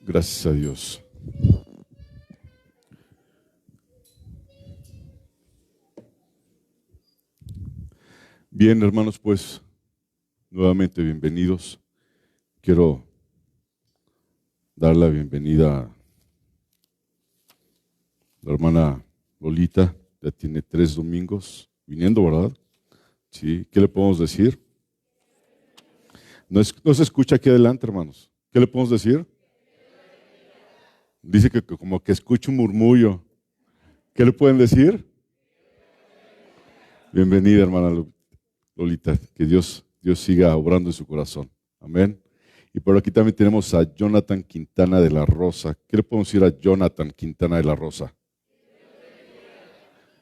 Gracias a Dios. Bien, hermanos, pues nuevamente bienvenidos. Quiero dar la bienvenida a la hermana Lolita. Ya tiene 3 domingos viniendo, ¿verdad? Sí. ¿Qué le podemos decir? No se escucha aquí adelante, hermanos. ¿Qué le podemos decir? Dice que como que escucha un murmullo. ¿Qué le pueden decir? Bienvenida, hermana Lolita. Que Dios siga obrando en su corazón. Amén. Y por aquí también tenemos a Jonathan Quintana de la Rosa. ¿Qué le podemos decir a Jonathan Quintana de la Rosa?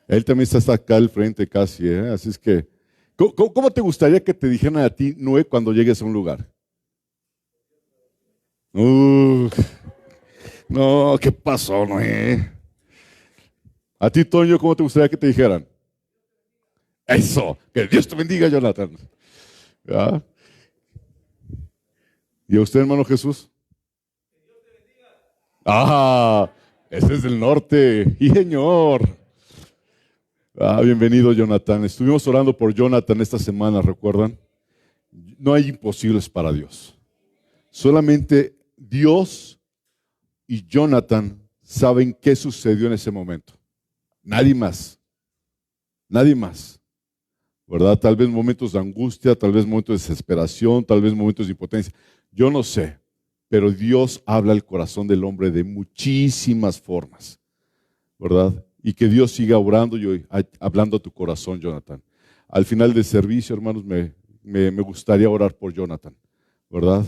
Él también está acá al frente casi, ¿eh? Así es que, ¿cómo te gustaría que te dijeran a ti, Noé, cuando llegues a un lugar? No, ¿qué pasó, Noé? A ti, Toño, ¿cómo te gustaría que te dijeran? Eso, que Dios te bendiga, Jonathan. ¿Ya? ¿Y a usted, hermano Jesús? Ah, ese es del norte. ¡Y señor! Bienvenido, Jonathan. Estuvimos orando por Jonathan esta semana, ¿recuerdan? No hay imposibles para Dios. Solamente Dios y Jonathan saben qué sucedió en ese momento. Nadie más. Nadie más. ¿Verdad? Tal vez momentos de angustia, tal vez momentos de desesperación, tal vez momentos de impotencia. Yo no sé. Pero Dios habla al corazón del hombre de muchísimas formas. ¿Verdad? Y que Dios siga orando y hablando a tu corazón, Jonathan. Al final del servicio, hermanos, me gustaría orar por Jonathan, ¿verdad?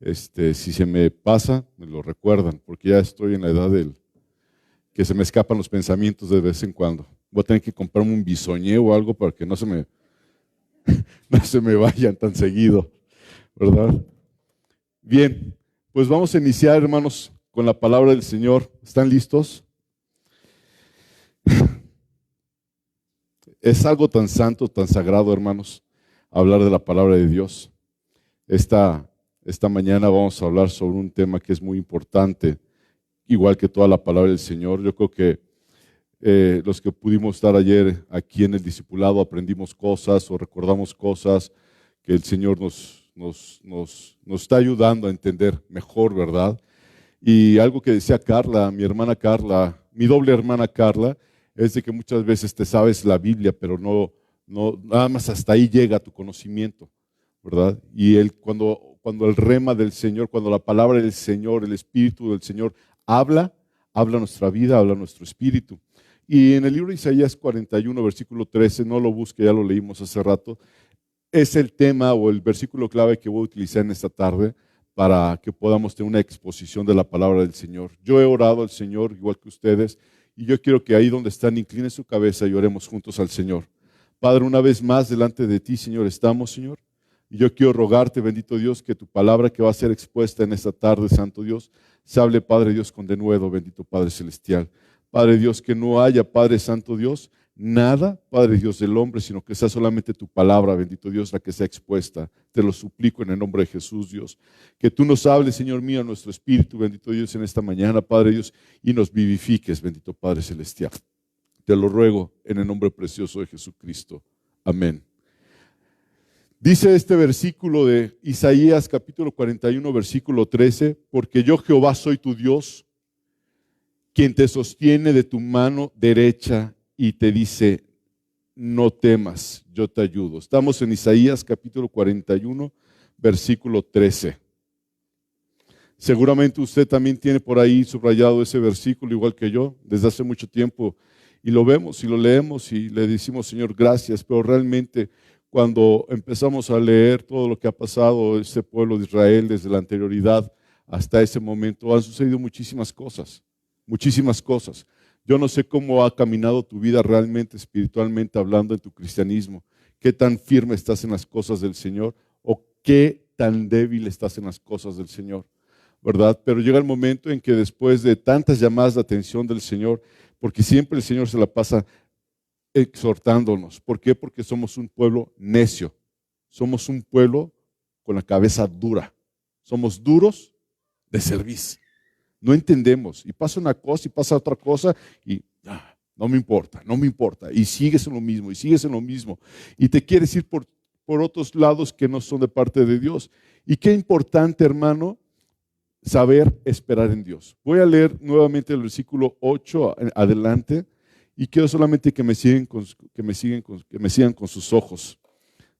Si se me pasa, me lo recuerdan, porque ya estoy en la edad que se me escapan los pensamientos de vez en cuando. Voy a tener que comprarme un bisoñé o algo para que no se me vayan tan seguido, ¿verdad? Bien, pues vamos a iniciar, hermanos, con la palabra del Señor. ¿Están listos? Es algo tan santo, tan sagrado, hermanos, hablar de la palabra de Dios. Esta mañana vamos a hablar sobre un tema que es muy importante, igual que toda la palabra del Señor. Yo creo que los que pudimos estar ayer aquí en el discipulado aprendimos cosas o recordamos cosas que el Señor nos está ayudando a entender mejor, ¿verdad? Y algo que decía Carla, mi hermana Carla, mi doble hermana Carla, es de que muchas veces te sabes la Biblia, pero no nada más hasta ahí llega tu conocimiento, ¿verdad? Y cuando el rema del Señor, cuando la palabra del Señor, el Espíritu del Señor habla nuestra vida, habla nuestro espíritu. Y en el libro de Isaías 41, versículo 13, no lo busque, ya lo leímos hace rato, es el tema o el versículo clave que voy a utilizar en esta tarde para que podamos tener una exposición de la palabra del Señor. Yo he orado al Señor, igual que ustedes, y yo quiero que ahí donde están, inclinen su cabeza y oremos juntos al Señor. Padre, una vez más delante de ti, Señor, estamos, Señor. Y yo quiero rogarte, bendito Dios, que tu palabra que va a ser expuesta en esta tarde, Santo Dios, se hable, Padre Dios, con denuedo, bendito Padre Celestial. Padre Dios, que no haya, Padre Santo Dios, nada, Padre Dios del hombre, sino que sea solamente tu palabra, bendito Dios, la que sea expuesta. Te lo suplico en el nombre de Jesús, Dios. Que tú nos hables, Señor mío, a nuestro espíritu, bendito Dios, en esta mañana, Padre Dios, y nos vivifiques, bendito Padre Celestial. Te lo ruego en el nombre precioso de Jesucristo. Amén. Dice este versículo de Isaías capítulo 41, versículo 13, porque yo Jehová soy tu Dios, quien te sostiene de tu mano derecha y te dice, no temas, yo te ayudo. Estamos en Isaías capítulo 41, versículo 13. Seguramente usted también tiene por ahí subrayado ese versículo, igual que yo, desde hace mucho tiempo, y lo vemos y lo leemos y le decimos, Señor, gracias, pero realmente cuando empezamos a leer todo lo que ha pasado este pueblo de Israel desde la anterioridad hasta ese momento, han sucedido muchísimas cosas. Muchísimas cosas. Yo no sé cómo ha caminado tu vida realmente, espiritualmente hablando en tu cristianismo. Qué tan firme estás en las cosas del Señor o qué tan débil estás en las cosas del Señor, ¿verdad? Pero llega el momento en que después de tantas llamadas de atención del Señor, porque siempre el Señor se la pasa exhortándonos. ¿Por qué? Porque somos un pueblo necio. Somos un pueblo con la cabeza dura. Somos duros de cerviz. No entendemos. Y pasa una cosa y pasa otra cosa y no me importa, no me importa. Y sigues en lo mismo y sigues en lo mismo. Y te quieres ir por otros lados que no son de parte de Dios. Y qué importante, hermano, saber esperar en Dios. Voy a leer nuevamente el versículo 8 adelante y quiero solamente que me sigan con sus ojos.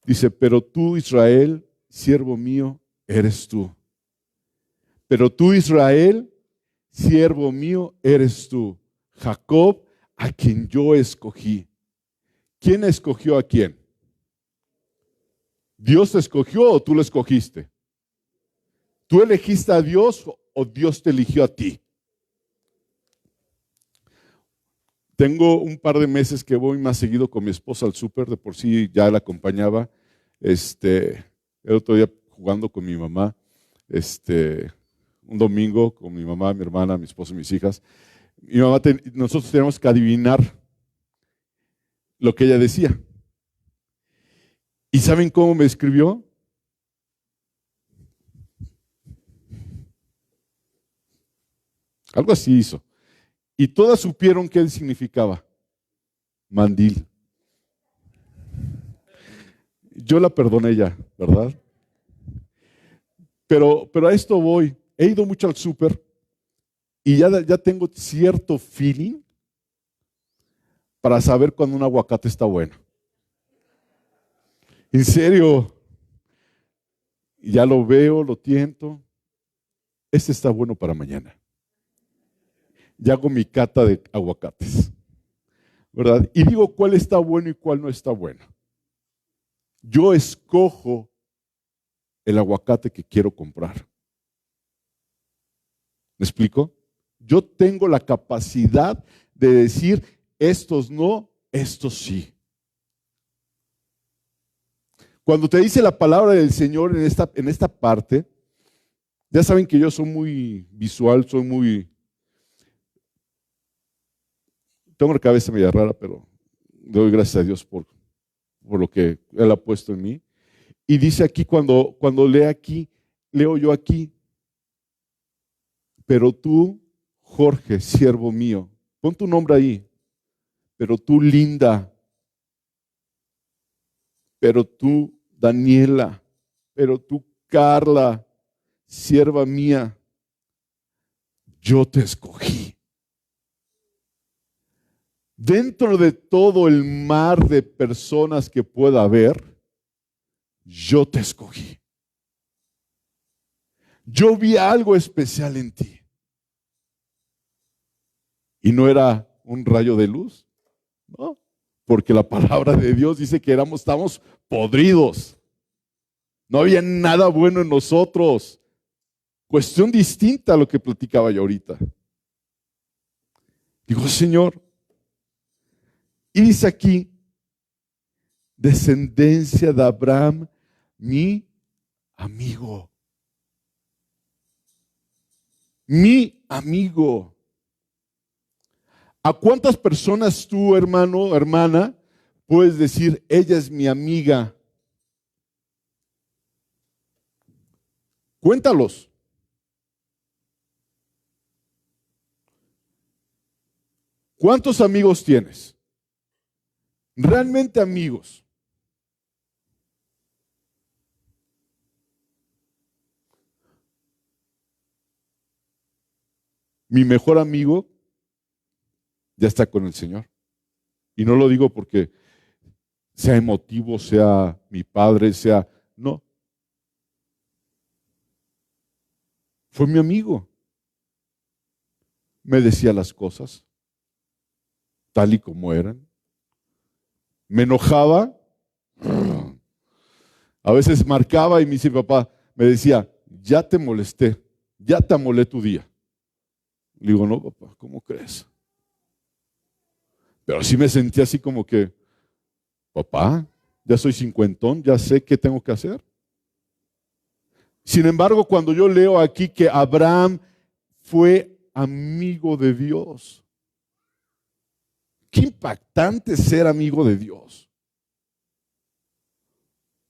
Dice, pero tú, Israel, siervo mío, eres tú. Pero tú, Israel, siervo mío, eres tú. Jacob, a quien yo escogí. ¿Quién escogió a quién? ¿Dios te escogió o tú lo escogiste? ¿Tú elegiste a Dios o Dios te eligió a ti? Tengo un par de meses que voy más seguido con mi esposa al súper, de por sí ya la acompañaba. El otro día jugando con mi mamá, un domingo con mi mamá, mi hermana, mi esposa y mis hijas. Nosotros teníamos que adivinar lo que ella decía. ¿Y saben cómo me escribió? Algo así hizo. Y todas supieron qué significaba. Mandil. Yo la perdoné ya, ¿verdad? Pero a esto voy. He ido mucho al súper y ya tengo cierto feeling para saber cuando un aguacate está bueno. En serio. Ya lo veo, lo tiento. Este está bueno para mañana. Ya hago mi cata de aguacates, ¿verdad? Y digo cuál está bueno y cuál no está bueno. Yo escojo el aguacate que quiero comprar. ¿Me explico? Yo tengo la capacidad de decir, estos no, estos sí. Cuando te dice la palabra del Señor en esta parte, ya saben que yo soy muy visual, tengo la cabeza media rara, pero doy gracias a Dios por lo que Él ha puesto en mí. Y dice aquí, cuando leo yo aquí, pero tú, Jorge, siervo mío, pon tu nombre ahí, pero tú, Linda, pero tú, Daniela, pero tú, Carla, sierva mía, yo te escogí. Dentro de todo el mar de personas que pueda haber, yo te escogí. Yo vi algo especial en ti. Y no era un rayo de luz, ¿no? Porque la palabra de Dios dice que estábamos podridos. No había nada bueno en nosotros. Cuestión distinta a lo que platicaba yo ahorita. Digo, Señor, y dice aquí, descendencia de Abraham, mi amigo. Mi amigo. ¿A cuántas personas tú, hermano, hermana, puedes decir, ella es mi amiga? Cuéntalos. ¿Cuántos amigos tienes? Realmente amigos. Mi mejor amigo ya está con el Señor. Y no lo digo porque sea emotivo, sea mi padre, no. Fue mi amigo. Me decía las cosas tal y como eran. Me enojaba. A veces marcaba y me dice papá, me decía, ya te molesté, ya te amolé tu día. Le digo, no papá, ¿cómo crees? Pero sí me sentí así como que, papá, ya soy cincuentón, ya sé qué tengo que hacer. Sin embargo, cuando yo leo aquí que Abraham fue amigo de Dios, qué impactante ser amigo de Dios.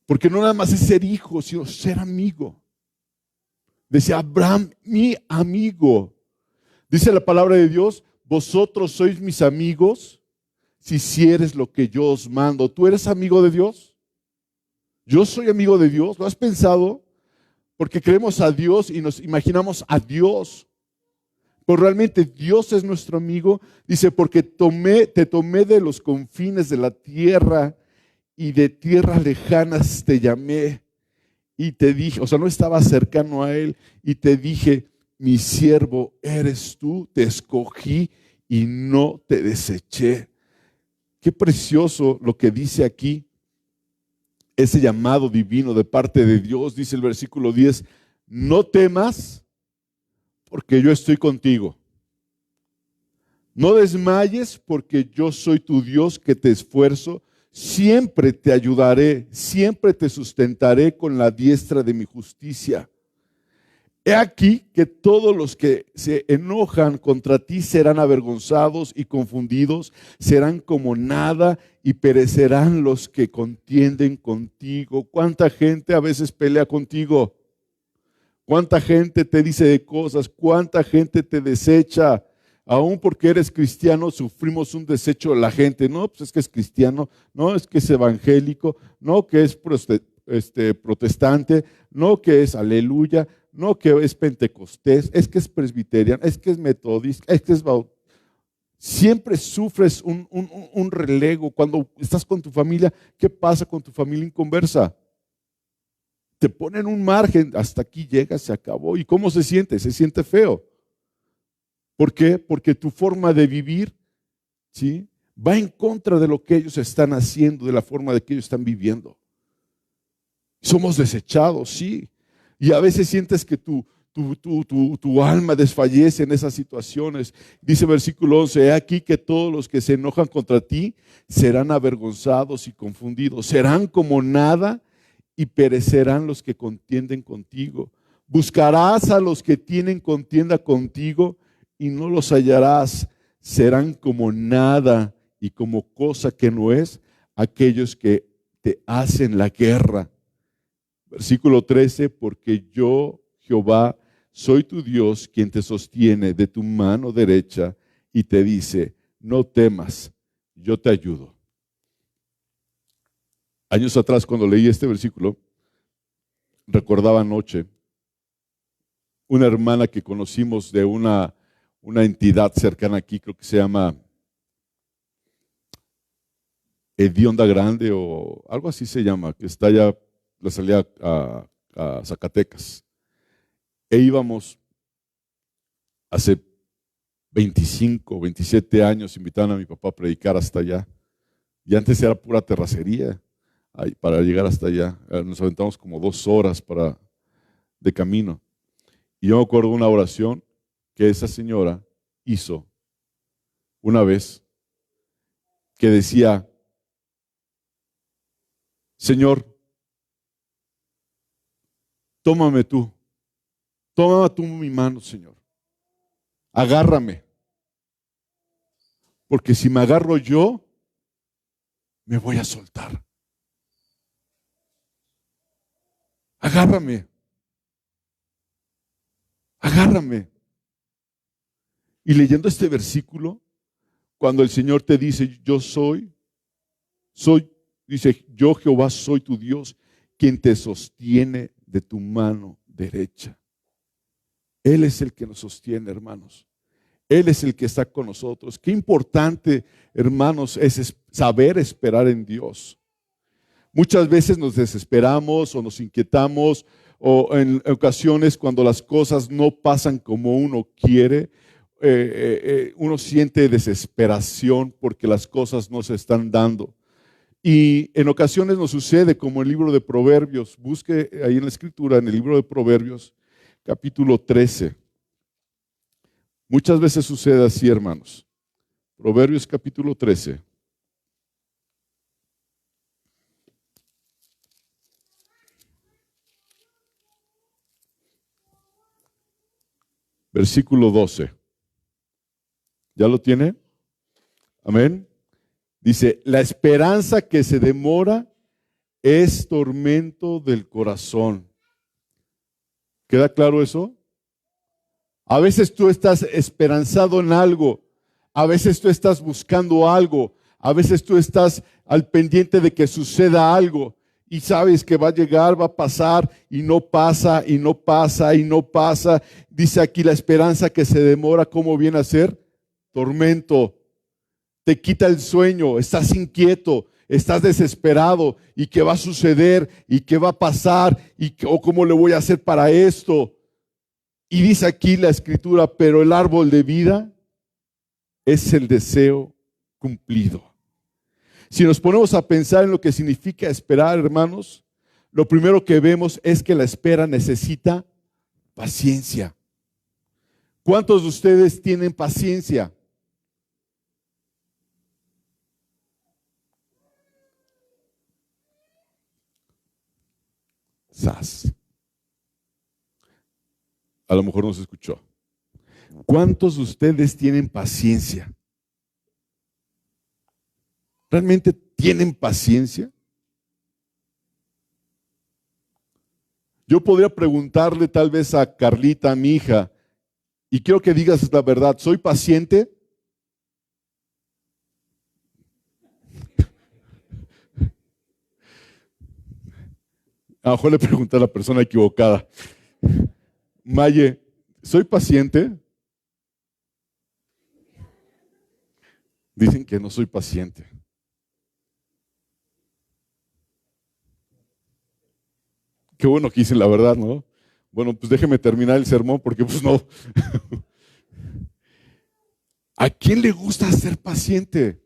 Porque no nada más es ser hijo, sino ser amigo. Decía Abraham, mi amigo. Dice la palabra de Dios, vosotros sois mis amigos si hicieres lo que yo os mando. ¿Tú eres amigo de Dios? Yo soy amigo de Dios. ¿Lo has pensado? Porque creemos a Dios y nos imaginamos a Dios. Pero realmente Dios es nuestro amigo. Dice, porque te tomé de los confines de la tierra y de tierras lejanas te llamé. Y te dije, o sea, no estaba cercano a Él. Y te dije, mi siervo eres tú, te escogí y no te deseché. Qué precioso lo que dice aquí. Ese llamado divino de parte de Dios, dice el versículo 10, no temas porque yo estoy contigo. No desmayes porque yo soy tu Dios que te esfuerzo. Siempre te ayudaré, siempre te sustentaré con la diestra de mi justicia. He aquí que todos los que se enojan contra ti serán avergonzados y confundidos, serán como nada y perecerán los que contienden contigo. ¿Cuánta gente a veces pelea contigo? ¿Cuánta gente te dice de cosas? ¿Cuánta gente te desecha? Aún porque eres cristiano, sufrimos un desecho de la gente. No, pues es que es cristiano, no, es que es evangélico, no, que es protestante, no, que es aleluya, no, que es pentecostés, es que es presbiteriano, es que es metodista, es que es bautista. Siempre sufres un relego. Cuando estás con tu familia, ¿qué pasa con tu familia inconversa? Te ponen un margen, hasta aquí llega, se acabó. ¿Y cómo se siente? Se siente feo. ¿Por qué? Porque tu forma de vivir, ¿sí?, va en contra de lo que ellos están haciendo, de la forma de que ellos están viviendo. Somos desechados, sí. Y a veces sientes que tu alma desfallece en esas situaciones. Dice versículo 11, he aquí que todos los que se enojan contra ti serán avergonzados y confundidos. Serán como nada y perecerán los que contienden contigo. Buscarás a los que tienen contienda contigo y no los hallarás. Serán como nada y como cosa que no es aquellos que te hacen la guerra. Versículo 13, porque yo, Jehová, soy tu Dios, quien te sostiene de tu mano derecha y te dice, no temas, yo te ayudo. Años atrás, cuando leí este versículo, recordaba anoche una hermana que conocimos de una entidad cercana aquí, creo que se llama Hedionda Grande o algo así se llama, que está allá, la salida a Zacatecas. E íbamos hace 25, 27 años, invitaban a mi papá a predicar hasta allá. Y antes era pura terracería para llegar hasta allá. Nos aventamos como 2 horas de camino. Y yo me acuerdo de una oración que esa señora hizo una vez que decía, Señor, tómame tú mi mano, Señor, agárrame, porque si me agarro yo, me voy a soltar. Agárrame, agárrame. Y leyendo este versículo, cuando el Señor te dice, yo soy, dice, yo Jehová soy tu Dios, quien te sostiene de tu mano derecha. Él es el que nos sostiene, hermanos. Él es el que está con nosotros. Qué importante, hermanos, es saber esperar en Dios. Muchas veces nos desesperamos o nos inquietamos o en ocasiones cuando las cosas no pasan como uno quiere, uno siente desesperación porque las cosas no se están dando. Y en ocasiones nos sucede como en el libro de Proverbios. Busque ahí en la escritura, en el libro de Proverbios, capítulo 13. Muchas veces sucede así, hermanos. Proverbios capítulo 13. Versículo 12. ¿Ya lo tiene? Amén. Dice, la esperanza que se demora es tormento del corazón. ¿Queda claro eso? A veces tú estás esperanzado en algo. A veces tú estás buscando algo. A veces tú estás al pendiente de que suceda algo. Y sabes que va a llegar, va a pasar, y no pasa, y no pasa, y no pasa. Dice aquí la esperanza que se demora, ¿cómo viene a ser? Tormento. Te quita el sueño, estás inquieto, estás desesperado. ¿Y qué va a suceder? ¿Y qué va a pasar? ¿O cómo le voy a hacer para esto? Y dice aquí la escritura, pero el árbol de vida es el deseo cumplido. Si nos ponemos a pensar en lo que significa esperar, hermanos, lo primero que vemos es que la espera necesita paciencia. ¿Cuántos de ustedes tienen paciencia? Sas. A lo mejor no se escuchó. ¿Cuántos de ustedes tienen paciencia? ¿Realmente tienen paciencia? Yo podría preguntarle tal vez a Carlita, mi hija, y quiero que digas la verdad, ¿soy paciente? A lo mejor le pregunté a la persona equivocada. Maye, ¿soy paciente? Dicen que no soy paciente. Qué bueno que dicen la verdad, ¿no? Bueno, pues déjeme terminar el sermón porque pues no. ¿A quién le gusta ser paciente?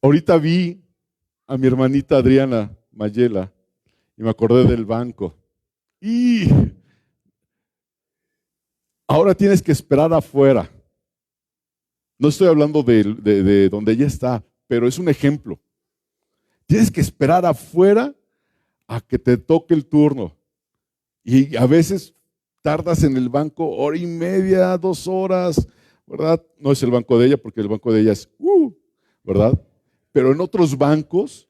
Ahorita vi a mi hermanita Adriana Mayela y me acordé del banco. Y ahora tienes que esperar afuera. No estoy hablando de donde ella está, pero es un ejemplo. Tienes que esperar afuera a que te toque el turno. Y a veces tardas en el banco hora y media, 2 horas, ¿verdad? No es el banco de ella, porque el banco de ella es, ¿verdad? Pero en otros bancos,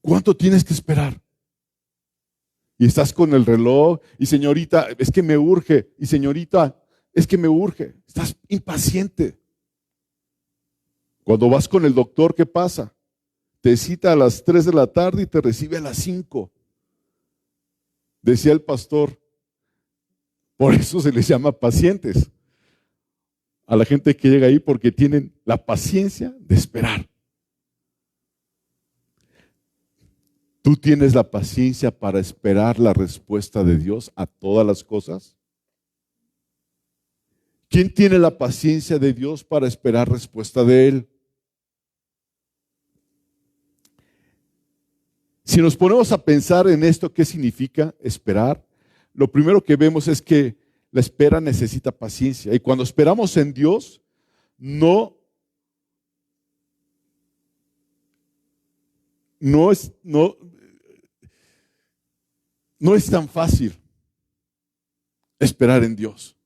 ¿cuánto tienes que esperar? Y estás con el reloj, y señorita, es que me urge, y señorita, es que me urge. Estás impaciente. Cuando vas con el doctor, ¿qué pasa? Te cita a las 3 de la tarde y te recibe a las 5. Decía el pastor, por eso se les llama pacientes a la gente que llega ahí, porque tienen la paciencia de esperar. ¿Tú tienes la paciencia para esperar la respuesta de Dios a todas las cosas? ¿Quién tiene la paciencia de Dios para esperar respuesta de Él? Si nos ponemos a pensar en esto, ¿qué significa esperar? Lo primero que vemos es que la espera necesita paciencia. Y cuando esperamos en Dios, no es tan fácil esperar en Dios.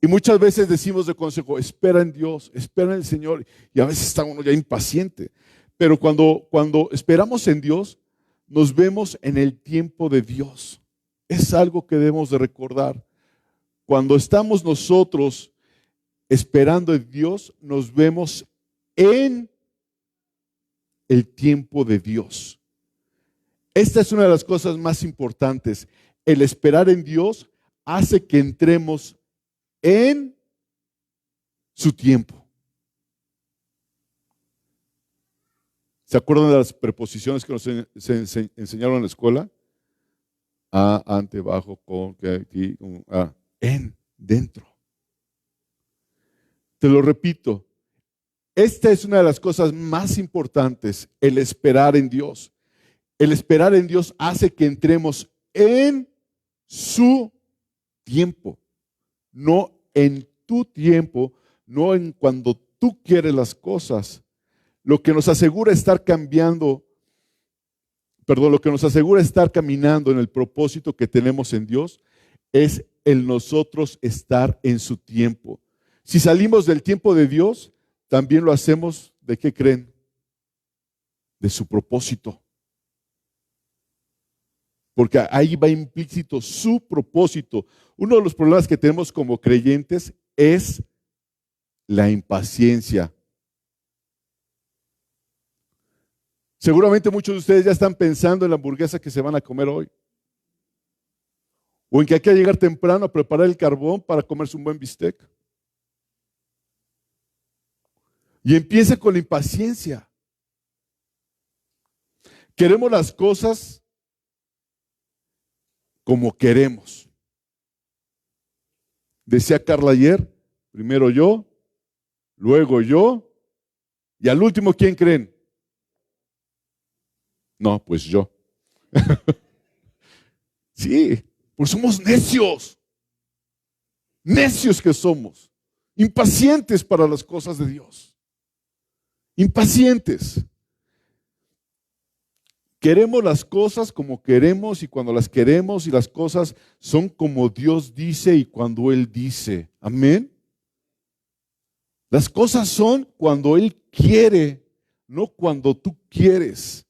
Y muchas veces decimos de consejo, espera en Dios, espera en el Señor. Y a veces está uno ya impaciente. Pero cuando esperamos en Dios, nos vemos en el tiempo de Dios. Es algo que debemos de recordar. Cuando estamos nosotros esperando en Dios, nos vemos en el tiempo de Dios. Esta es una de las cosas más importantes. El esperar en Dios hace que entremos en su tiempo. ¿Se acuerdan de las preposiciones que nos enseñaron en la escuela? A, ante, bajo, con, que, aquí, a, en, dentro. Te lo repito, esta es una de las cosas más importantes, el esperar en Dios. El esperar en Dios hace que entremos en su tiempo, no en tu tiempo, no en cuando tú quieres las cosas. Lo que nos asegura estar lo que nos asegura estar caminando en el propósito que tenemos en Dios es el nosotros estar en su tiempo. Si salimos del tiempo de Dios, también lo hacemos, ¿de qué creen? De su propósito. porque ahí va implícito su propósito. Uno de los problemas que tenemos como creyentes es la impaciencia. Seguramente muchos de ustedes ya están pensando en la hamburguesa que se van a comer hoy. O en que hay que llegar temprano a preparar el carbón para comerse un buen bistec. Y empieza con la impaciencia. Queremos las cosas como queremos. Decía Carla ayer, primero yo, luego yo, y al último, ¿quién creen? No, pues yo. Sí, pues somos necios. Necios que somos. Impacientes para las cosas de Dios. Impacientes. Queremos las cosas como queremos y cuando las queremos y las cosas son como Dios dice y cuando Él dice. Amén. Las cosas son cuando Él quiere, no cuando tú quieres.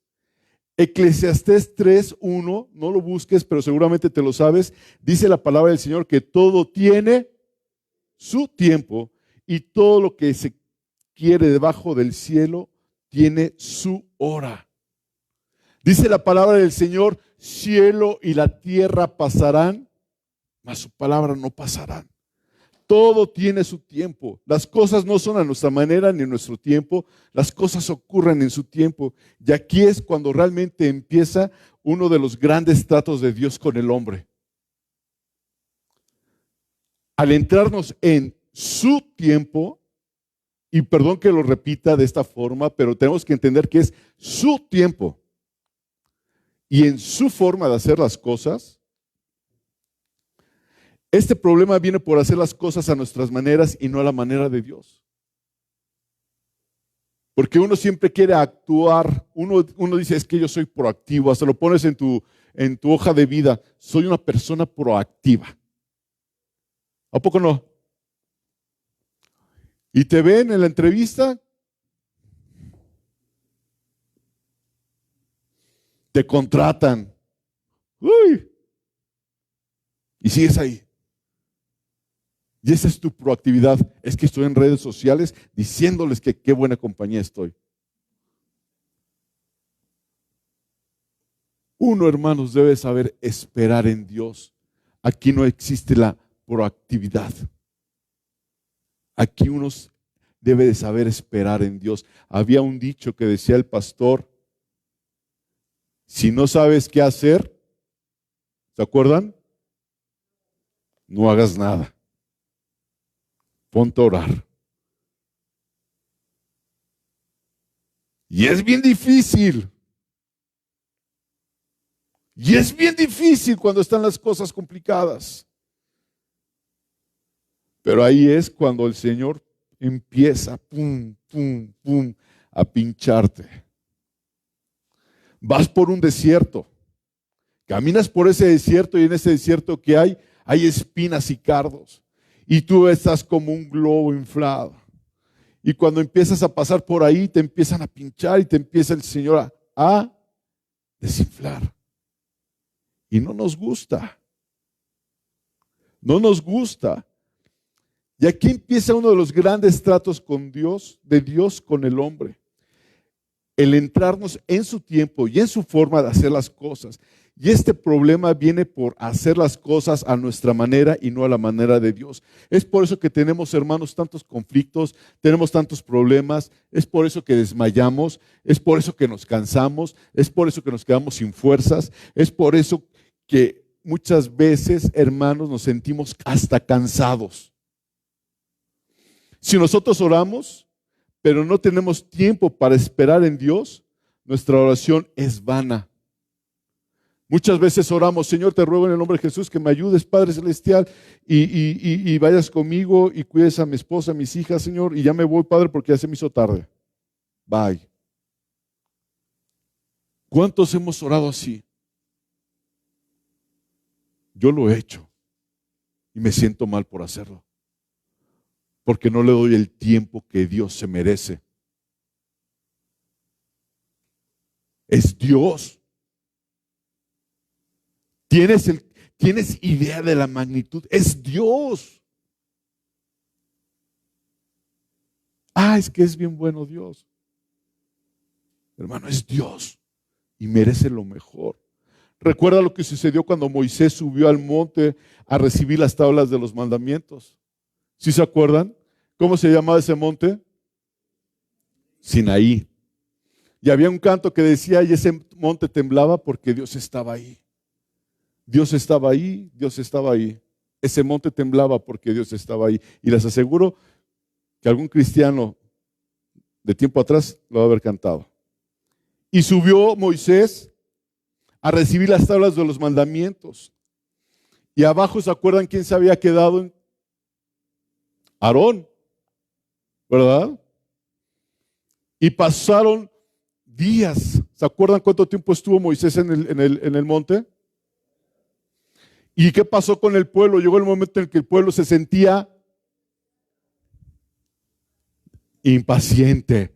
Eclesiastés 3:1, no lo busques, pero seguramente te lo sabes, dice la palabra del Señor que todo tiene su tiempo y todo lo que se quiere debajo del cielo tiene su hora. Dice la palabra del Señor, cielo y la tierra pasarán, mas su palabra no pasarán. Todo tiene su tiempo. Las cosas no son a nuestra manera ni en nuestro tiempo. Las cosas ocurren en su tiempo. Y aquí es cuando realmente empieza uno de los grandes tratos de Dios con el hombre. Al entrarnos en su tiempo, y perdón que lo repita de esta forma, pero tenemos que entender que es su tiempo. Y en su forma de hacer las cosas, este problema viene por hacer las cosas a nuestras maneras y no a la manera de Dios. Porque uno siempre quiere actuar, uno dice, es que yo soy proactivo, hasta lo pones en tu hoja de vida, soy una persona proactiva. ¿A poco no? Y te ven en la entrevista, te contratan, uy, y sigues ahí. Y esa es tu proactividad. Es que estoy en redes sociales diciéndoles que qué buena compañía estoy. Uno, hermanos, debe saber esperar en Dios. Aquí no existe la proactividad. Aquí uno debe de saber esperar en Dios. Había un dicho que decía el pastor, si no sabes qué hacer, ¿se acuerdan? No hagas nada. Ponte a orar. Y es bien difícil. Y es bien difícil cuando están las cosas complicadas. Pero ahí es cuando el Señor empieza, pum, pum, pum, a pincharte. Vas por un desierto. Caminas por ese desierto y en ese desierto que hay espinas y cardos. Y tú estás como un globo inflado. Y cuando empiezas a pasar por ahí, te empiezan a pinchar y te empieza el Señor a desinflar. Y no nos gusta. No nos gusta. Y aquí empieza uno de los grandes tratos con Dios, de Dios con el hombre. El entrarnos en su tiempo y en su forma de hacer las cosas. Y este problema viene por hacer las cosas a nuestra manera y no a la manera de Dios. Es por eso que tenemos, hermanos, tantos conflictos, tenemos tantos problemas, es por eso que desmayamos, es por eso que nos cansamos, es por eso que nos quedamos sin fuerzas, es por eso que muchas veces, hermanos, nos sentimos hasta cansados. Si nosotros oramos, pero no tenemos tiempo para esperar en Dios, nuestra oración es vana. Muchas veces oramos, Señor, te ruego en el nombre de Jesús que me ayudes, Padre Celestial, y vayas conmigo y cuides a mi esposa, a mis hijas, Señor, y ya me voy, Padre, porque ya se me hizo tarde. Bye. ¿Cuántos hemos orado así? Yo lo he hecho y me siento mal por hacerlo, porque no le doy el tiempo que Dios se merece. Es Dios. ¿Tienes idea de la magnitud? Es Dios. Es que es bien bueno Dios. Hermano, es Dios y merece lo mejor. Recuerda lo que sucedió cuando Moisés subió al monte a recibir las tablas de los mandamientos. ¿Sí se acuerdan? ¿Cómo se llamaba ese monte? Sinaí. Y había un canto que decía, y ese monte temblaba porque Dios estaba ahí. Dios estaba ahí, Dios estaba ahí. Ese monte temblaba porque Dios estaba ahí. Y les aseguro que algún cristiano de tiempo atrás lo va a haber cantado. Y subió Moisés a recibir las tablas de los mandamientos. Y abajo, ¿se acuerdan quién se había quedado? Aarón, ¿verdad? Y pasaron días. ¿Se acuerdan cuánto tiempo estuvo Moisés en el monte? ¿Y qué pasó con el pueblo? Llegó el momento en el que el pueblo se sentía impaciente,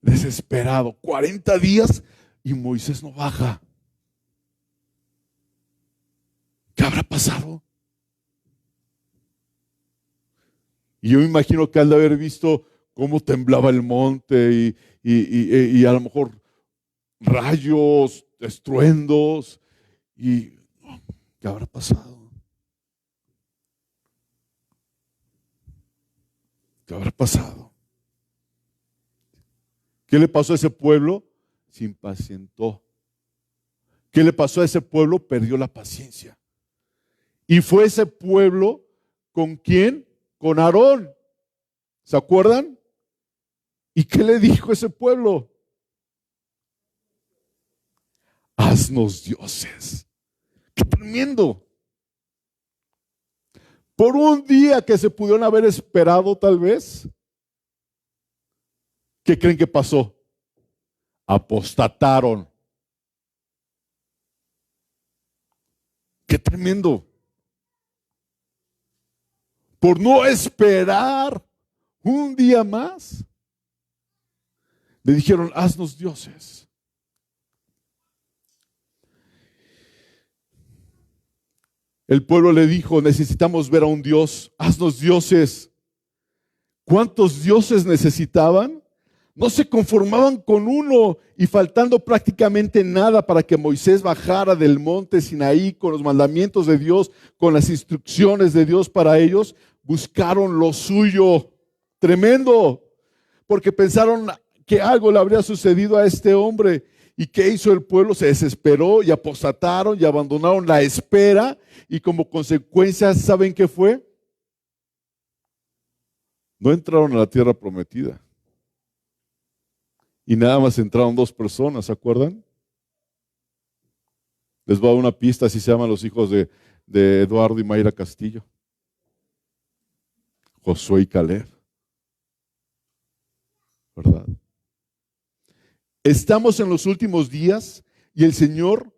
desesperado. 40 días y Moisés no baja. ¿Qué habrá pasado? Y yo me imagino que al de haber visto cómo temblaba el monte y a lo mejor rayos, estruendos, y ¿qué habrá pasado? ¿Qué habrá pasado? ¿Qué le pasó a ese pueblo? Se impacientó. ¿Qué le pasó a ese pueblo? Perdió la paciencia. Y fue ese pueblo con quién? Con Aarón. ¿Se acuerdan? ¿Y qué le dijo ese pueblo? Haznos dioses. ¡Qué tremendo! Por un día que se pudieron haber esperado tal vez, ¿qué creen que pasó? Apostataron. ¡Qué tremendo! Por no esperar un día más, le dijeron, haznos dioses. El pueblo le dijo, necesitamos ver a un Dios, haznos dioses. ¿Cuántos dioses necesitaban? No se conformaban con uno y faltando prácticamente nada para que Moisés bajara del monte Sinaí con los mandamientos de Dios, con las instrucciones de Dios para ellos, buscaron lo suyo. Tremendo, porque pensaron que algo le habría sucedido a este hombre. ¿Y qué hizo el pueblo? Se desesperó y apostataron y abandonaron la espera y como consecuencia, ¿saben qué fue? No entraron a la tierra prometida. Y nada más entraron 2 personas, ¿se acuerdan? Les voy a dar una pista, así se llaman los hijos de Eduardo y Mayra Castillo. Josué y Caleb. ¿Verdad? Estamos en los últimos días y el Señor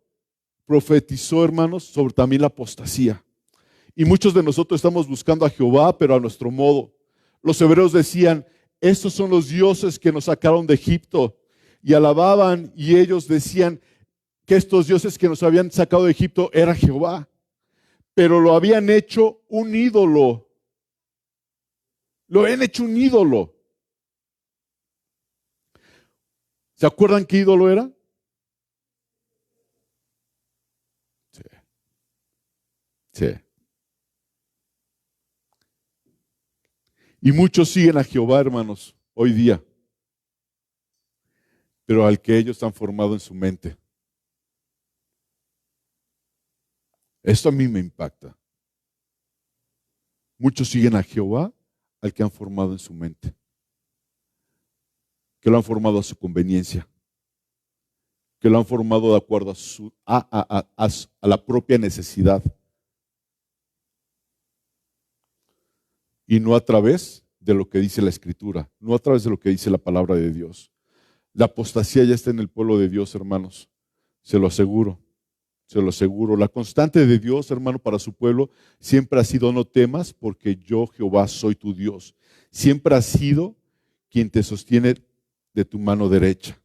profetizó, hermanos, sobre también la apostasía. Y muchos de nosotros estamos buscando a Jehová, pero a nuestro modo. Los hebreos decían, estos son los dioses que nos sacaron de Egipto. Y alababan y ellos decían que estos dioses que nos habían sacado de Egipto era Jehová. Pero lo habían hecho un ídolo. Lo habían hecho un ídolo. ¿Se acuerdan qué ídolo era? Sí. Sí. Y muchos siguen a Jehová, hermanos, hoy día. Pero al que ellos han formado en su mente. Esto a mí me impacta. Muchos siguen a Jehová, al que han formado en su mente. Que lo han formado a su conveniencia. Que lo han formado de acuerdo a la propia necesidad. Y no a través de lo que dice la Escritura, no a través de lo que dice la palabra de Dios. La apostasía ya está en el pueblo de Dios, hermanos. Se lo aseguro, se lo aseguro. La constante de Dios, hermano, para su pueblo siempre ha sido no temas porque yo, Jehová, soy tu Dios. Siempre ha sido quien te sostiene de tu mano derecha.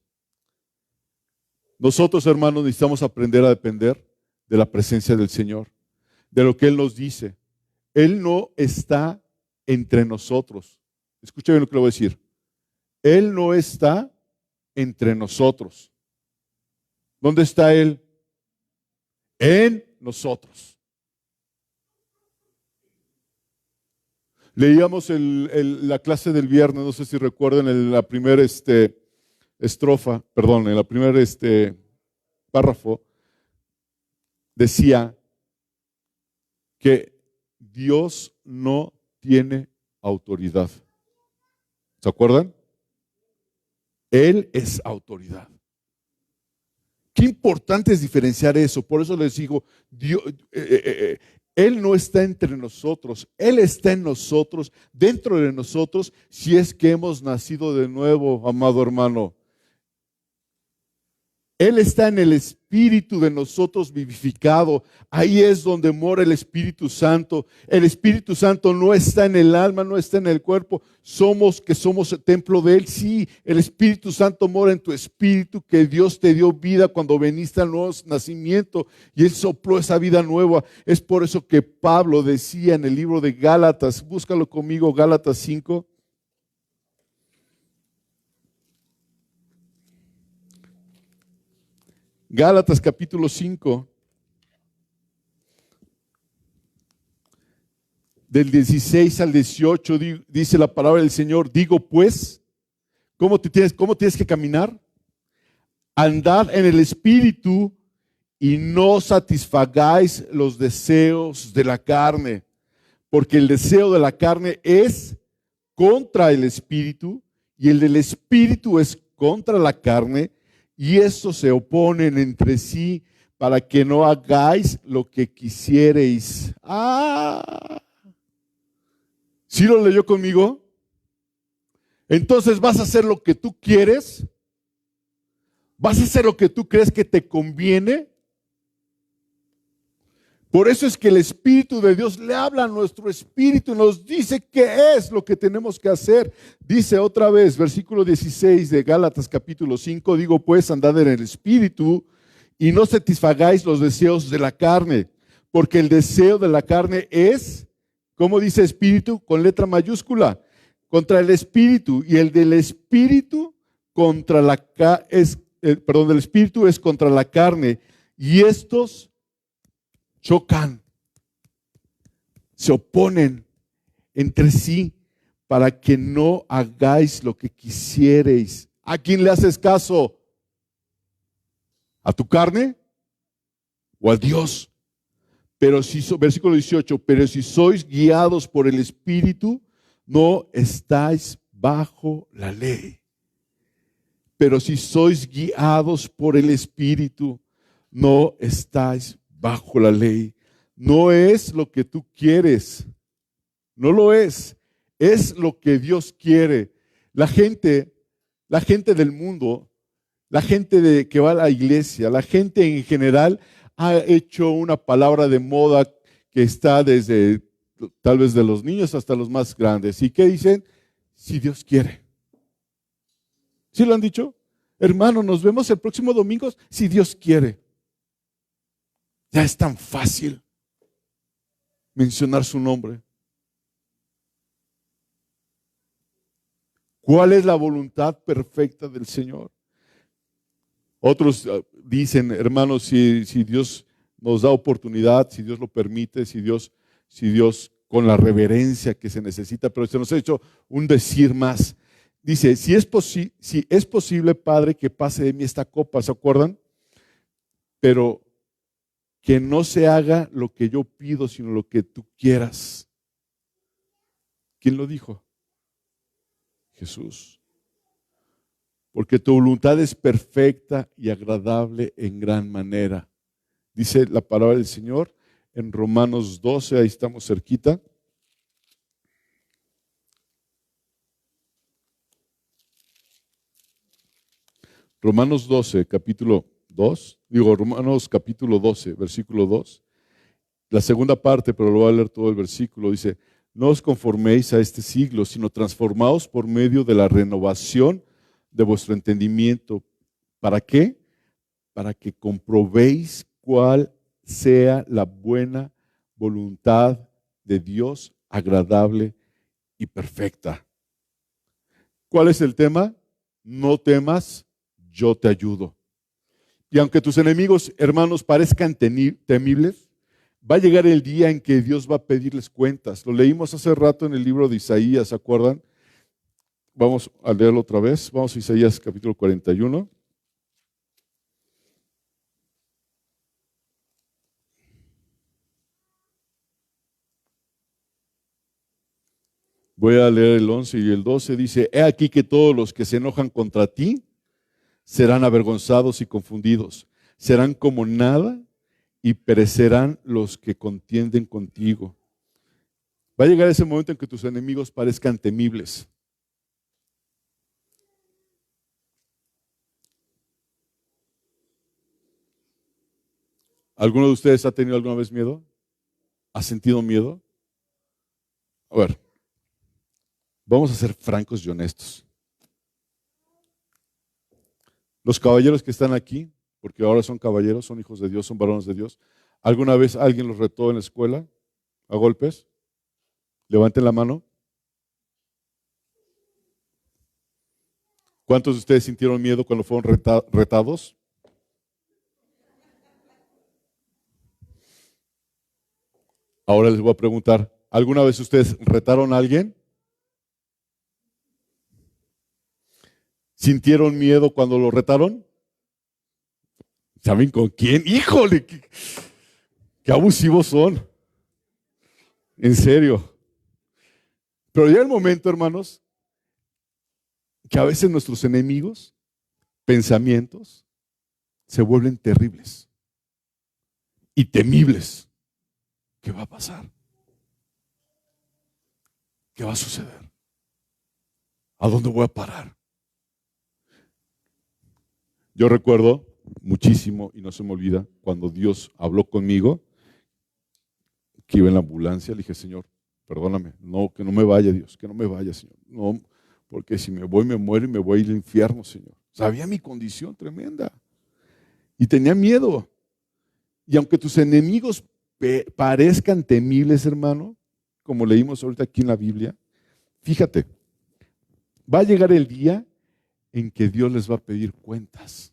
Nosotros, hermanos, necesitamos aprender a depender de la presencia del Señor, de lo que Él nos dice. Él no está entre nosotros. Escucha bien lo que le voy a decir. Él no está entre nosotros. ¿Dónde está Él? En nosotros. Leíamos la clase del viernes, no sé si recuerdan, en la primera estrofa, perdón, en la primera párrafo, decía que Dios no tiene autoridad. ¿Se acuerdan? Él es autoridad. Qué importante es diferenciar eso. Por eso les digo, Dios, Él no está entre nosotros. Él está en nosotros, dentro de nosotros, si es que hemos nacido de nuevo, amado hermano. Él está en el Espíritu de nosotros vivificado. Ahí es donde mora el Espíritu Santo. El Espíritu Santo no está en el alma, no está en el cuerpo. Somos el templo de Él. Sí, el Espíritu Santo mora en tu espíritu, que Dios te dio vida cuando veniste al nuevo nacimiento y Él sopló esa vida nueva. Es por eso que Pablo decía en el libro de Gálatas, búscalo conmigo, Gálatas 5. Gálatas capítulo 5, del 16 al 18, dice la palabra del Señor. Digo pues, ¿cómo tienes que caminar? Andad en el Espíritu y no satisfagáis los deseos de la carne, porque el deseo de la carne es contra el Espíritu y el del Espíritu es contra la carne, y estos se oponen entre sí para que no hagáis lo que quisiereis. ¿Sí lo leyó conmigo? Entonces, ¿vas a hacer lo que tú quieres? ¿Vas a hacer lo que tú crees que te conviene? Por eso es que el Espíritu de Dios le habla a nuestro espíritu y nos dice qué es lo que tenemos que hacer. Dice otra vez, versículo 16 de Gálatas capítulo 5, digo pues, andad en el Espíritu y no satisfagáis los deseos de la carne, porque el deseo de la carne es, ¿cómo dice Espíritu? Con letra mayúscula, contra el Espíritu, y el del Espíritu contra del Espíritu es contra la carne, y estos chocan, se oponen entre sí para que no hagáis lo que quisiereis. ¿A quién le haces caso? ¿A tu carne o a Dios? Pero versículo 18, pero si sois guiados por el Espíritu, no estáis bajo la ley. Pero si sois guiados por el Espíritu, no estáis bajo la ley. No es lo que tú quieres, no lo es lo que Dios quiere. La gente del mundo, la gente que va a la iglesia, la gente en general ha hecho una palabra de moda que está desde tal vez de los niños hasta los más grandes. ¿Y qué dicen? Si Dios quiere. ¿Sí lo han dicho? Hermano, nos vemos el próximo domingo si Dios quiere. Ya es tan fácil mencionar su nombre. ¿Cuál es la voluntad perfecta del Señor? Otros dicen, hermanos, si Dios nos da oportunidad, si Dios lo permite, si Dios con la reverencia que se necesita, pero se nos ha hecho un decir más. Dice, si es posible, Padre, que pase de mí esta copa, ¿se acuerdan? Pero que no se haga lo que yo pido, sino lo que tú quieras. ¿Quién lo dijo? Jesús. Porque tu voluntad es perfecta y agradable en gran manera. Dice la palabra del Señor en Romanos 12, ahí estamos cerquita. Romanos 12, capítulo 2, Romanos capítulo 12, versículo 2. La segunda parte, pero lo voy a leer todo el versículo, dice, no os conforméis a este siglo, sino transformaos por medio de la renovación de vuestro entendimiento. ¿Para qué? Para que comprobéis cuál sea la buena voluntad de Dios, agradable y perfecta. ¿Cuál es el tema? No temas, yo te ayudo. Y aunque tus enemigos, hermanos, parezcan temibles, va a llegar el día en que Dios va a pedirles cuentas. Lo leímos hace rato en el libro de Isaías, ¿se acuerdan? Vamos a leerlo otra vez. Vamos a Isaías capítulo 41. Voy a leer el 11 y el 12. Dice, he aquí que todos los que se enojan contra ti serán avergonzados y confundidos. Serán como nada y perecerán los que contienden contigo. Va a llegar ese momento en que tus enemigos parezcan temibles. ¿Alguno de ustedes ha tenido alguna vez miedo? ¿Ha sentido miedo? A ver, vamos a ser francos y honestos. Los caballeros que están aquí, porque ahora son caballeros, son hijos de Dios, son varones de Dios, ¿alguna vez alguien los retó en la escuela a golpes? Levanten la mano. ¿Cuántos de ustedes sintieron miedo cuando fueron retados? Ahora les voy a preguntar, ¿alguna vez ustedes retaron a alguien? ¿Sintieron miedo cuando lo retaron? ¿Saben con quién? ¡Híjole! ¡Qué abusivos son! En serio. Pero llega el momento, hermanos, que a veces nuestros enemigos, pensamientos, se vuelven terribles y temibles. ¿Qué va a pasar? ¿Qué va a suceder? ¿A dónde voy a parar? Yo recuerdo muchísimo, y no se me olvida, cuando Dios habló conmigo, que iba en la ambulancia, le dije, Señor, perdóname, no, que no me vaya, Dios, que no me vaya, Señor. No, porque si me voy, me muero y me voy al infierno, Señor. Sabía mi condición tremenda y tenía miedo. Y aunque tus enemigos parezcan temibles, hermano, como leímos ahorita aquí en la Biblia, fíjate, va a llegar el día en que Dios les va a pedir cuentas.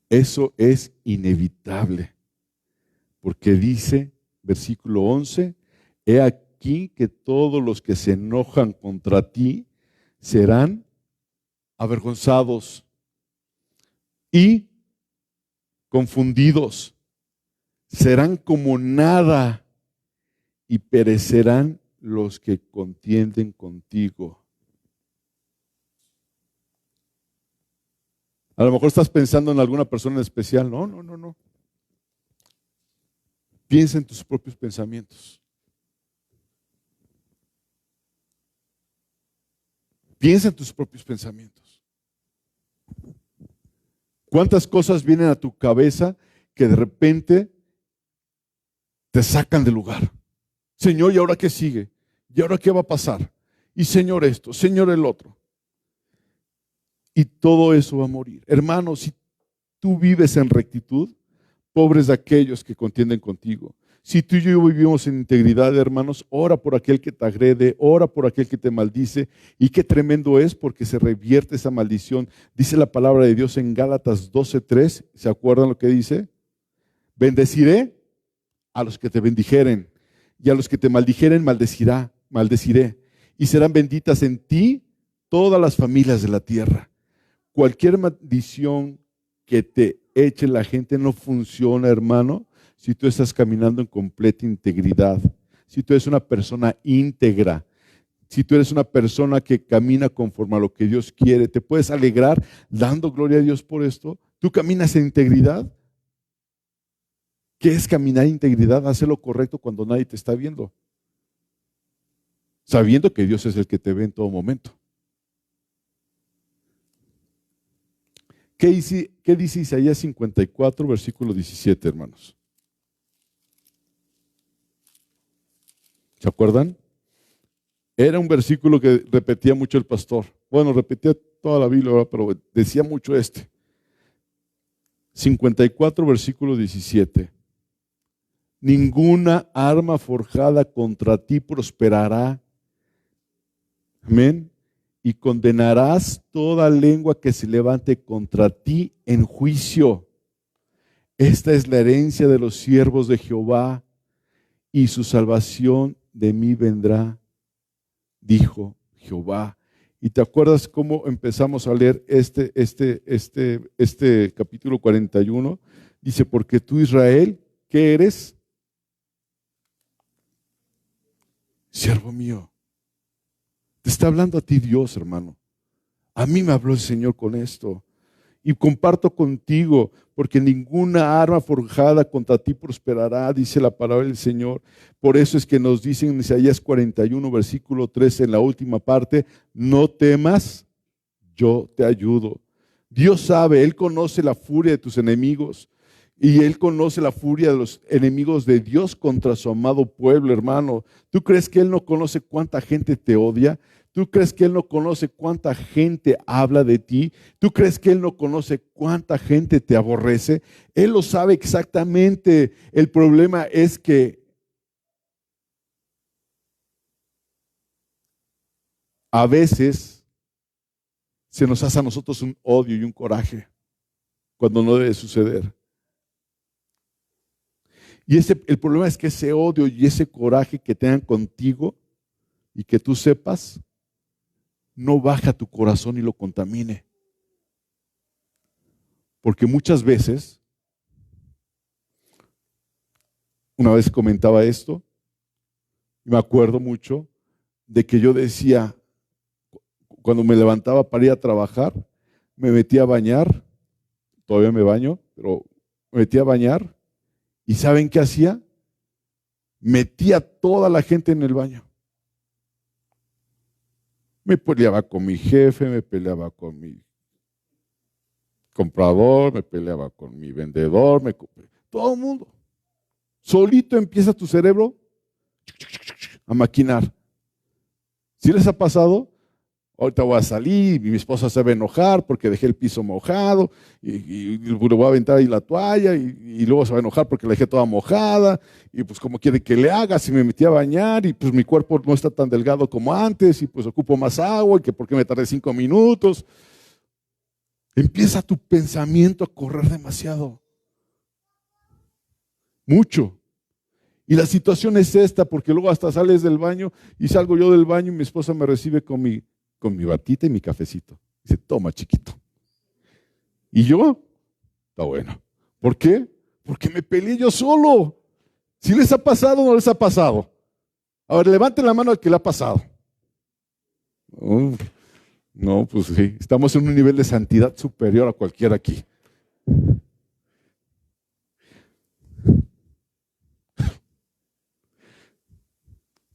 Eso es inevitable, porque dice, versículo 11, he aquí que todos los que se enojan contra ti serán avergonzados y confundidos, serán como nada y perecerán los que contienden contigo. A lo mejor estás pensando en alguna persona en especial. No, no, no, no. Piensa en tus propios pensamientos. Piensa en tus propios pensamientos. ¿Cuántas cosas vienen a tu cabeza que de repente te sacan del lugar? Señor, ¿y ahora qué sigue? ¿Y ahora qué va a pasar? Y Señor esto, Señor el otro. Y todo eso va a morir. Hermano, si tú vives en rectitud, pobres de aquellos que contienden contigo. Si tú y yo vivimos en integridad, hermanos, ora por aquel que te agrede, ora por aquel que te maldice. Y qué tremendo es porque se revierte esa maldición. Dice la palabra de Dios en Gálatas 12:3. ¿Se acuerdan lo que dice? Bendeciré a los que te bendijeren y a los que te maldijeren maldeciré. Y serán benditas en ti todas las familias de la tierra. Cualquier maldición que te eche la gente no funciona, hermano, si tú estás caminando en completa integridad, si tú eres una persona íntegra, si tú eres una persona que camina conforme a lo que Dios quiere. Te puedes alegrar dando gloria a Dios por esto. Tú caminas en integridad. ¿Qué es caminar en integridad? Hacer lo correcto cuando nadie te está viendo, sabiendo que Dios es el que te ve en todo momento. ¿Qué dice Isaías 54, versículo 17, hermanos? ¿Se acuerdan? Era un versículo que repetía mucho el pastor. Bueno, repetía toda la Biblia, pero decía mucho este. 54, versículo 17. Ninguna arma forjada contra ti prosperará. Amén. Y condenarás toda lengua que se levante contra ti en juicio. Esta es la herencia de los siervos de Jehová, y su salvación de mí vendrá, dijo Jehová. ¿Y te acuerdas cómo empezamos a leer este capítulo 41? Dice, porque tú, Israel, ¿qué eres? Siervo mío. Te está hablando a ti Dios, hermano. A mí me habló el Señor con esto. Y comparto contigo, porque ninguna arma forjada contra ti prosperará, dice la palabra del Señor. Por eso es que nos dice en Isaías 41, versículo 13, en la última parte, no temas, yo te ayudo. Dios sabe, Él conoce la furia de tus enemigos. Y Él conoce la furia de los enemigos de Dios contra su amado pueblo, hermano. ¿Tú crees que Él no conoce cuánta gente te odia? ¿Tú crees que Él no conoce cuánta gente habla de ti? ¿Tú crees que Él no conoce cuánta gente te aborrece? Él lo sabe exactamente. El problema es que a veces se nos hace a nosotros un odio y un coraje cuando no debe suceder. Y el problema es que ese odio y ese coraje que tengan contigo y que tú sepas, no baja tu corazón y lo contamine. Porque muchas veces, una vez comentaba esto, y me acuerdo mucho de que yo decía, cuando me levantaba para ir a trabajar, me metía a bañar, todavía me baño, pero me metía a bañar, y ¿saben qué hacía? Metía a toda la gente en el baño. Me peleaba con mi jefe, me peleaba con mi comprador, me peleaba con mi vendedor, todo el mundo. Solito empieza tu cerebro a maquinar. ¿Sí les ha pasado? Ahorita voy a salir y mi esposa se va a enojar porque dejé el piso mojado y le voy a aventar ahí la toalla y luego se va a enojar porque la dejé toda mojada y pues como quiere que le haga si me metí a bañar y pues mi cuerpo no está tan delgado como antes y pues ocupo más agua y que por qué me tardé 5 minutos. Empieza tu pensamiento a correr demasiado. Mucho. Y la situación es esta, porque luego hasta sales del baño y salgo yo del baño y mi esposa me recibe con mi batita y mi cafecito. Dice, toma, chiquito. Y yo, está bueno. ¿Por qué? Porque me peleé yo solo. ¿Si les ha pasado o no les ha pasado? A ver, levanten la mano al que le ha pasado. No, pues sí, estamos en un nivel de santidad superior a cualquiera aquí.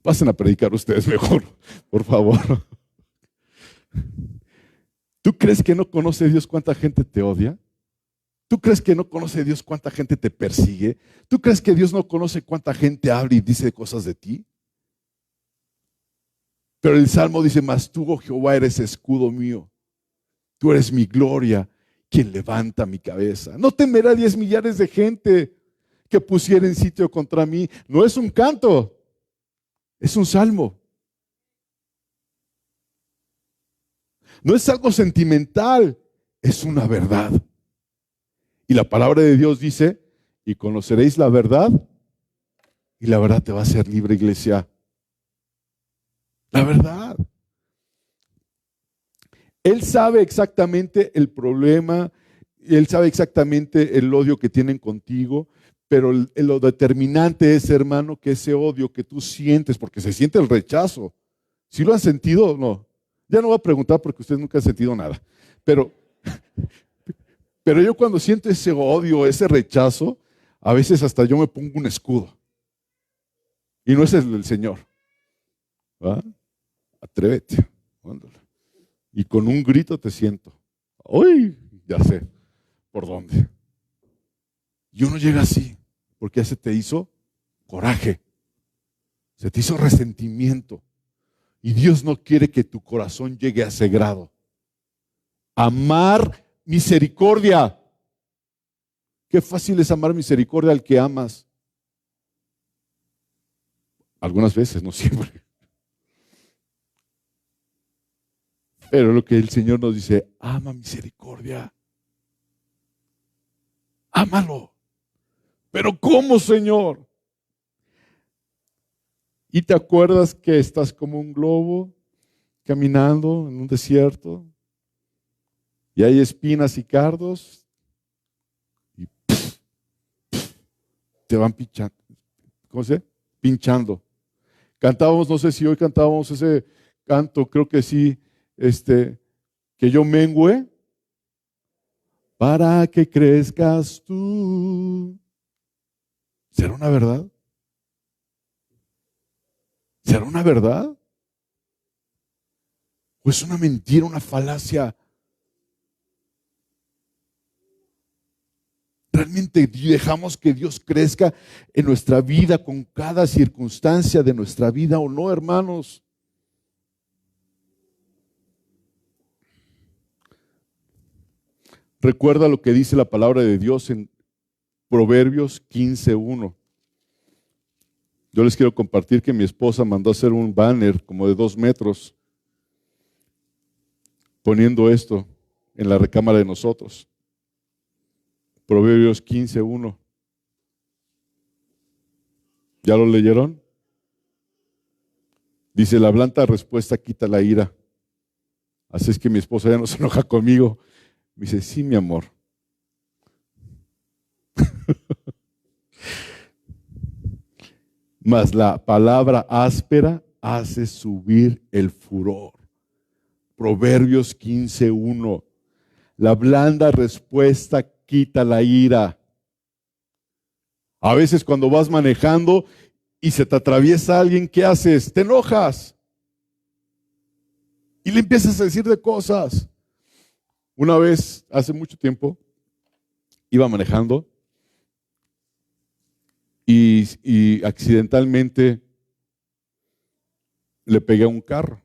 Pasen a predicar ustedes mejor, por favor. ¿Tú crees que no conoce Dios cuánta gente te odia? ¿Tú crees que no conoce Dios cuánta gente te persigue? ¿Tú crees que Dios no conoce cuánta gente habla y dice cosas de ti? Pero el Salmo dice, mas tú, oh Jehová, eres escudo mío. Tú eres mi gloria, quien levanta mi cabeza. No temerá 10 millares de gente que pusieren sitio contra mí. No es un canto, es un salmo. No es algo sentimental, es una verdad. Y la palabra de Dios dice, y conoceréis la verdad, y la verdad te va a hacer libre, iglesia. La verdad. Él sabe exactamente el problema, Él sabe exactamente el odio que tienen contigo, pero lo determinante es, hermano, que ese odio que tú sientes, porque se siente el rechazo. ¿Sí lo han sentido o no? Ya no voy a preguntar porque ustedes nunca han sentido nada, pero yo cuando siento ese odio, ese rechazo, a veces hasta yo me pongo un escudo. Y no es el del Señor. ¿Va? Atrévete. Ándale. Y con un grito te siento. ¡Uy! Ya sé por dónde. Y uno llega así, porque ya se te hizo coraje. Se te hizo resentimiento. Y Dios no quiere que tu corazón llegue a ese grado. Amar misericordia. Qué fácil es amar misericordia al que amas. Algunas veces, no siempre. Pero lo que el Señor nos dice, ama misericordia. Ámalo. Pero ¿cómo, Señor? Y te acuerdas que estás como un globo caminando en un desierto y hay espinas y cardos y te van pinchando. ¿Cómo se dice? Pinchando. Cantábamos, no sé si hoy cantábamos ese canto, creo que sí, que yo mengüe para que crezcas tú. ¿Será una verdad? ¿Será una verdad? ¿O es una mentira, una falacia? ¿Realmente dejamos que Dios crezca en nuestra vida con cada circunstancia de nuestra vida o no, hermanos? Recuerda lo que dice la palabra de Dios en Proverbios 15:1. Yo les quiero compartir que mi esposa mandó a hacer un banner como de 2 metros poniendo esto en la recámara de nosotros. Proverbios 15:1. ¿Ya lo leyeron? Dice, la blanda respuesta quita la ira. Así es que mi esposa ya no se enoja conmigo. Me dice, sí, mi amor. Mas la palabra áspera hace subir el furor. Proverbios 15:1. La blanda respuesta quita la ira. A veces cuando vas manejando y se te atraviesa alguien, ¿qué haces? Te enojas. Y le empiezas a decir de cosas. Una vez, hace mucho tiempo, iba manejando y accidentalmente le pegué a un carro.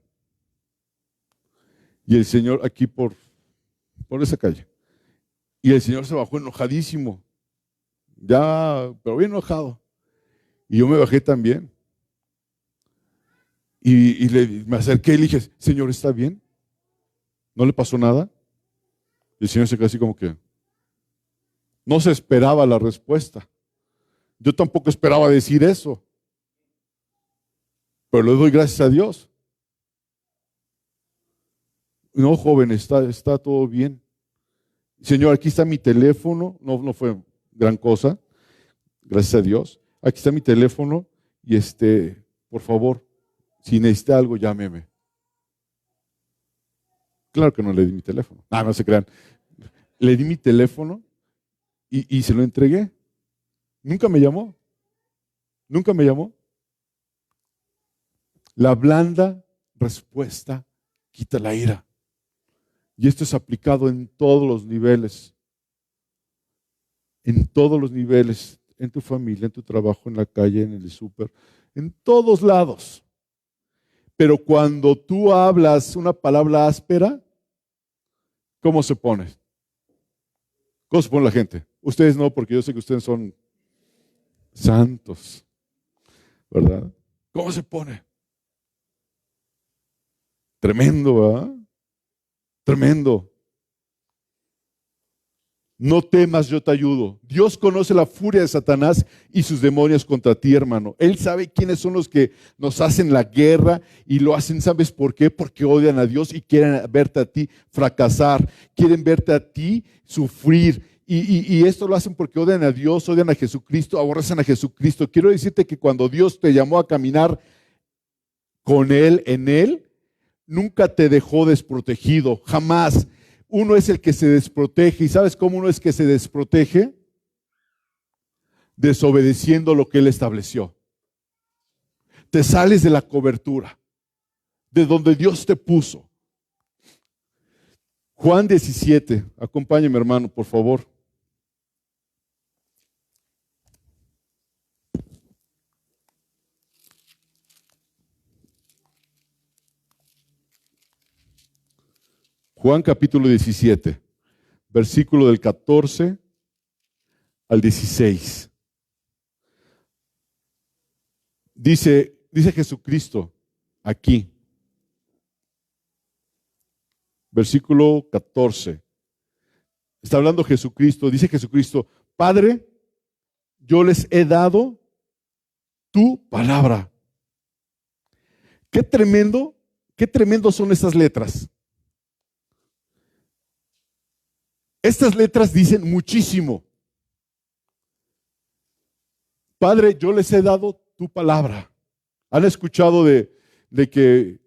Y el señor aquí por esa calle. Y el señor se bajó enojadísimo. Ya, pero bien enojado. Y yo me bajé también. Y me acerqué y le dije, señor, ¿está bien? ¿No le pasó nada? Y el señor se quedó así como que no se esperaba la respuesta. Yo tampoco esperaba decir eso. Pero le doy gracias a Dios. No, joven, está todo bien. Señor, aquí está mi teléfono. No fue gran cosa. Gracias a Dios. Aquí está mi teléfono. Y por favor, si necesita algo, llámeme. Claro que no le di mi teléfono. No se crean. Le di mi teléfono y se lo entregué. Nunca me llamó. Nunca me llamó. La blanda respuesta quita la ira. Y esto es aplicado en todos los niveles. En todos los niveles. En tu familia, en tu trabajo, en la calle, en el súper. En todos lados. Pero cuando tú hablas una palabra áspera, ¿cómo se pone? ¿Cómo se pone la gente? Ustedes no, porque yo sé que ustedes son santos, ¿verdad? ¿Cómo se pone? Tremendo, ¿verdad? Tremendo. No temas, yo te ayudo. Dios conoce la furia de Satanás y sus demonios contra ti, hermano. Él sabe quiénes son los que nos hacen la guerra y lo hacen, ¿sabes por qué? Porque odian a Dios y quieren verte a ti fracasar, quieren verte a ti sufrir. Y esto lo hacen porque odian a Dios, odian a Jesucristo, aborrecen a Jesucristo. Quiero decirte que cuando Dios te llamó a caminar con Él, en Él, nunca te dejó desprotegido, jamás. Uno es el que se desprotege. ¿Y sabes cómo uno es que se desprotege? Desobedeciendo lo que Él estableció. Te sales de la cobertura, de donde Dios te puso. Juan 17, acompáñeme, hermano, por favor. Juan capítulo 17, versículo del 14 al 16. Dice Jesucristo aquí, versículo 14. Está hablando Jesucristo, dice Jesucristo, Padre, yo les he dado tu palabra. Qué tremendo son estas letras. Estas letras dicen muchísimo. Padre, yo les he dado tu palabra. ¿Han escuchado de que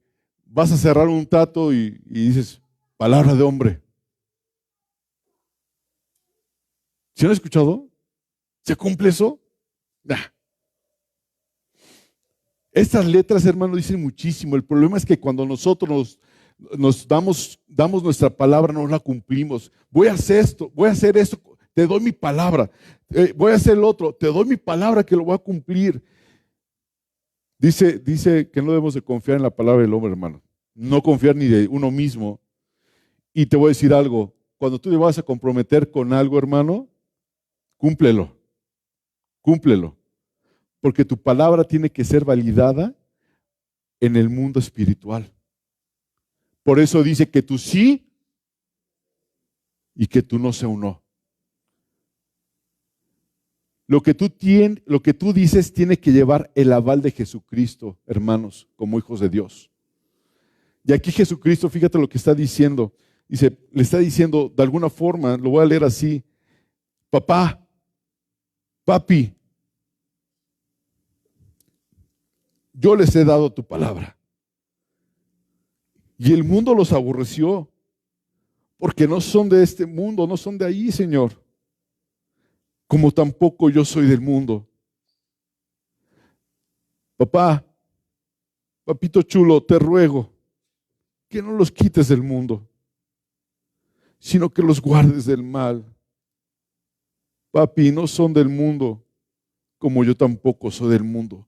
vas a cerrar un trato y dices, palabra de hombre? ¿Sí han escuchado? ¿Se cumple eso? Nah. Estas letras, hermano, dicen muchísimo. El problema es que cuando nosotros nos damos nuestra palabra, no la cumplimos. Voy a hacer esto, te doy mi palabra. Voy a hacer el otro, te doy mi palabra que lo voy a cumplir. Dice que no debemos de confiar en la palabra del hombre, hermano. No confiar ni de uno mismo. Y te voy a decir algo. Cuando tú te vas a comprometer con algo, hermano, cúmplelo. Cúmplelo. Porque tu palabra tiene que ser validada en el mundo espiritual. Por eso dice que tu sí y que tu no sea un no. Lo que tú dices tiene que llevar el aval de Jesucristo, hermanos, como hijos de Dios. Y aquí Jesucristo, fíjate lo que está diciendo. Dice, le está diciendo de alguna forma, lo voy a leer así: papá, papi, yo les he dado tu palabra. Y el mundo los aborreció, porque no son de este mundo, no son de ahí, Señor. Como tampoco yo soy del mundo. Papá, papito chulo, te ruego que no los quites del mundo, sino que los guardes del mal. Papi, no son del mundo, como yo tampoco soy del mundo.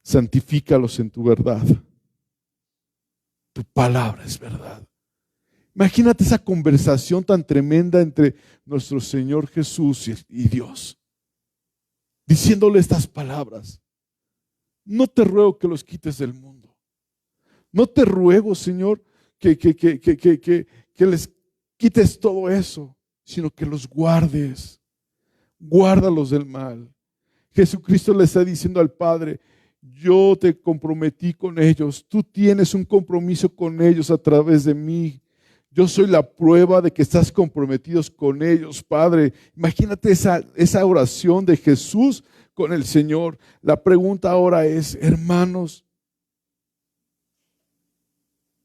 Santifícalos en tu verdad. Tu palabra es verdad. Imagínate esa conversación tan tremenda entre nuestro Señor Jesús y Dios, diciéndole estas palabras. No te ruego que los quites del mundo. No te ruego, Señor, que les quites todo eso, sino que los guardes. Guárdalos del mal. Jesucristo le está diciendo al Padre, yo te comprometí con ellos. Tú tienes un compromiso con ellos a través de mí. Yo soy la prueba de que estás comprometidos con ellos, Padre. Imagínate esa oración de Jesús con el Señor. La pregunta ahora es, hermanos,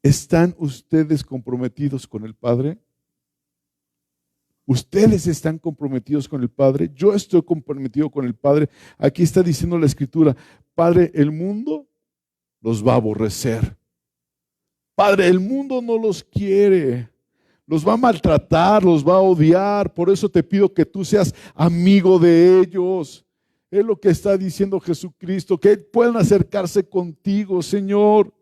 ¿están ustedes comprometidos con el Padre? ¿Ustedes están comprometidos con el Padre? Yo estoy comprometido con el Padre. Aquí está diciendo la Escritura, Padre, el mundo los va a aborrecer. Padre, el mundo no los quiere, los va a maltratar, los va a odiar. Por eso te pido que tú seas amigo de ellos. Es lo que está diciendo Jesucristo, que puedan acercarse contigo, Señor.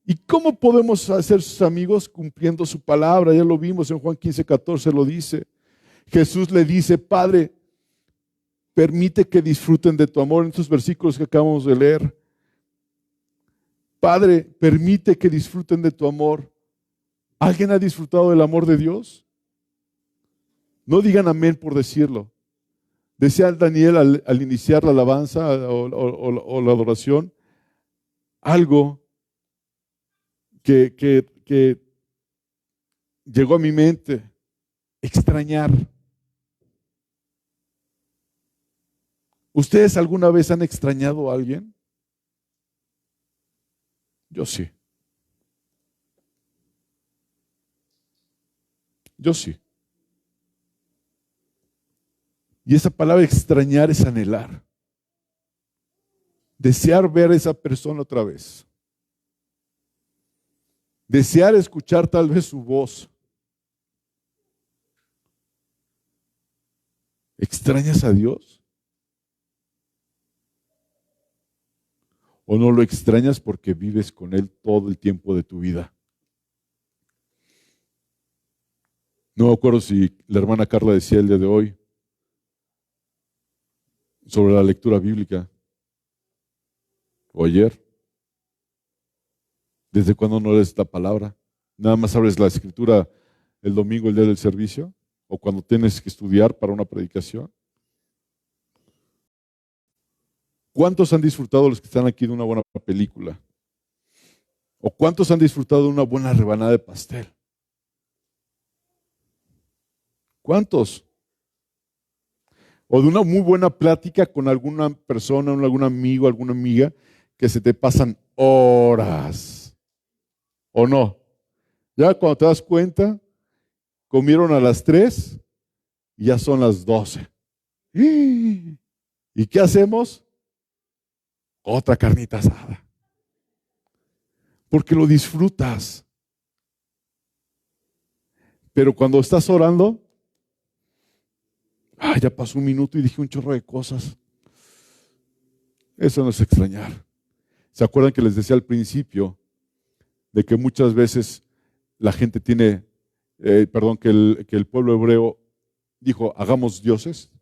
¿Y cómo podemos hacer sus amigos? Cumpliendo su palabra. Ya lo vimos en Juan 15:14, lo dice. Jesús le dice, Padre, permite que disfruten de tu amor, en estos versículos que acabamos de leer. Padre, permite que disfruten de tu amor. ¿Alguien ha disfrutado del amor de Dios? No digan amén por decirlo. Decía Daniel al iniciar la alabanza o la adoración, algo que llegó a mi mente: extrañar. ¿Ustedes alguna vez han extrañado a alguien? Yo sí. Yo sí. Y esa palabra extrañar es anhelar. Desear ver a esa persona otra vez. Desear escuchar tal vez su voz. ¿Extrañas a Dios? ¿O no lo extrañas porque vives con Él todo el tiempo de tu vida? No me acuerdo si la hermana Carla decía el día de hoy, sobre la lectura bíblica. O ayer. ¿Desde cuándo no lees esta palabra? Nada más abres la escritura el domingo, el día del servicio, o cuando tienes que estudiar para una predicación. ¿Cuántos han disfrutado los que están aquí de una buena película? ¿O cuántos han disfrutado de una buena rebanada de pastel? ¿Cuántos? O de una muy buena plática con alguna persona, algún amigo, alguna amiga, que se te pasan horas. ¿O no? Ya cuando te das cuenta, comieron a las 3 y ya son las 12. ¿Y qué hacemos? Otra carnita asada. Porque lo disfrutas. Pero cuando estás orando, ya pasó un minuto y dije un chorro de cosas. Eso no es extrañar. ¿Se acuerdan que les decía al principio de que muchas veces la gente tiene, que el pueblo hebreo dijo, hagamos dioses?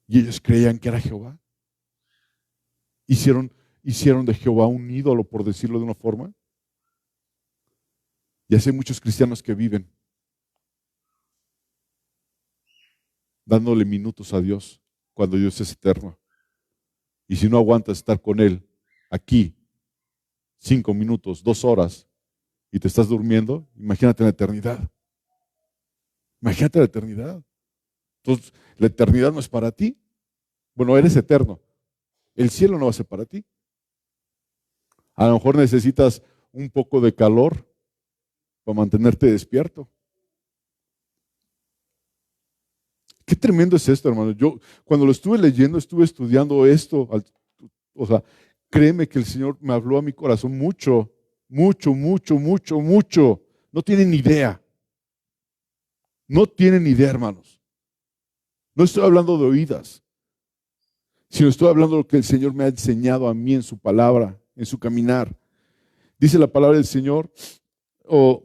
Y ellos creían que era Jehová. Hicieron de Jehová un ídolo, por decirlo de una forma. Y así hay muchos cristianos que viven dándole minutos a Dios cuando Dios es eterno. Y si no aguantas estar con Él aquí 5 minutos, 2 horas y te estás durmiendo, imagínate la eternidad. Imagínate la eternidad. Entonces, la eternidad no es para ti. Bueno, eres eterno. El cielo no va a ser para ti. A lo mejor necesitas un poco de calor para mantenerte despierto. Qué tremendo es esto, hermano. Yo cuando lo estuve leyendo, estuve estudiando esto. O sea, créeme que el Señor me habló a mi corazón mucho, mucho, mucho, mucho, mucho. No tienen idea. No tienen idea, hermanos. No estoy hablando de oídas, sino estoy hablando de lo que el Señor me ha enseñado a mí en su palabra, en su caminar. Dice la palabra del Señor, les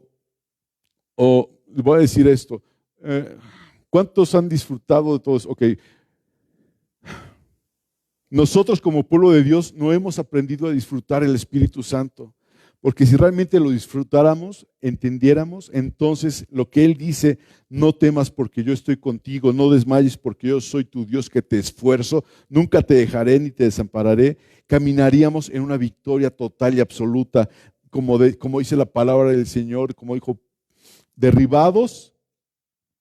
voy a decir esto. ¿Cuántos han disfrutado de todo eso? Ok. Nosotros como pueblo de Dios no hemos aprendido a disfrutar el Espíritu Santo. Porque si realmente lo disfrutáramos, entendiéramos, entonces lo que Él dice, no temas porque yo estoy contigo, no desmayes porque yo soy tu Dios que te esfuerzo, nunca te dejaré ni te desampararé, caminaríamos en una victoria total y absoluta, como dice la palabra del Señor, como dijo, derribados,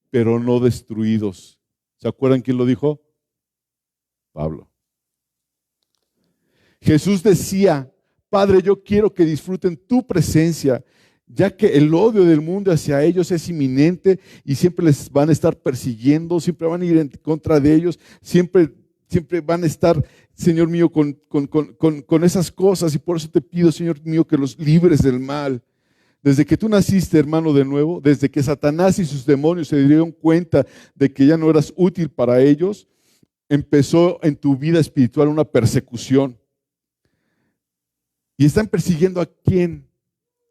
pero no destruidos. ¿Se acuerdan quién lo dijo? Pablo. Jesús decía, Padre, yo quiero que disfruten tu presencia, ya que el odio del mundo hacia ellos es inminente y siempre les van a estar persiguiendo, siempre van a ir en contra de ellos, siempre van a estar, Señor mío, con esas cosas. Y por eso te pido, Señor mío, que los libres del mal. Desde que tú naciste, hermano, de nuevo, desde que Satanás y sus demonios se dieron cuenta de que ya no eras útil para ellos, empezó en tu vida espiritual una persecución. Y están persiguiendo ¿a quién?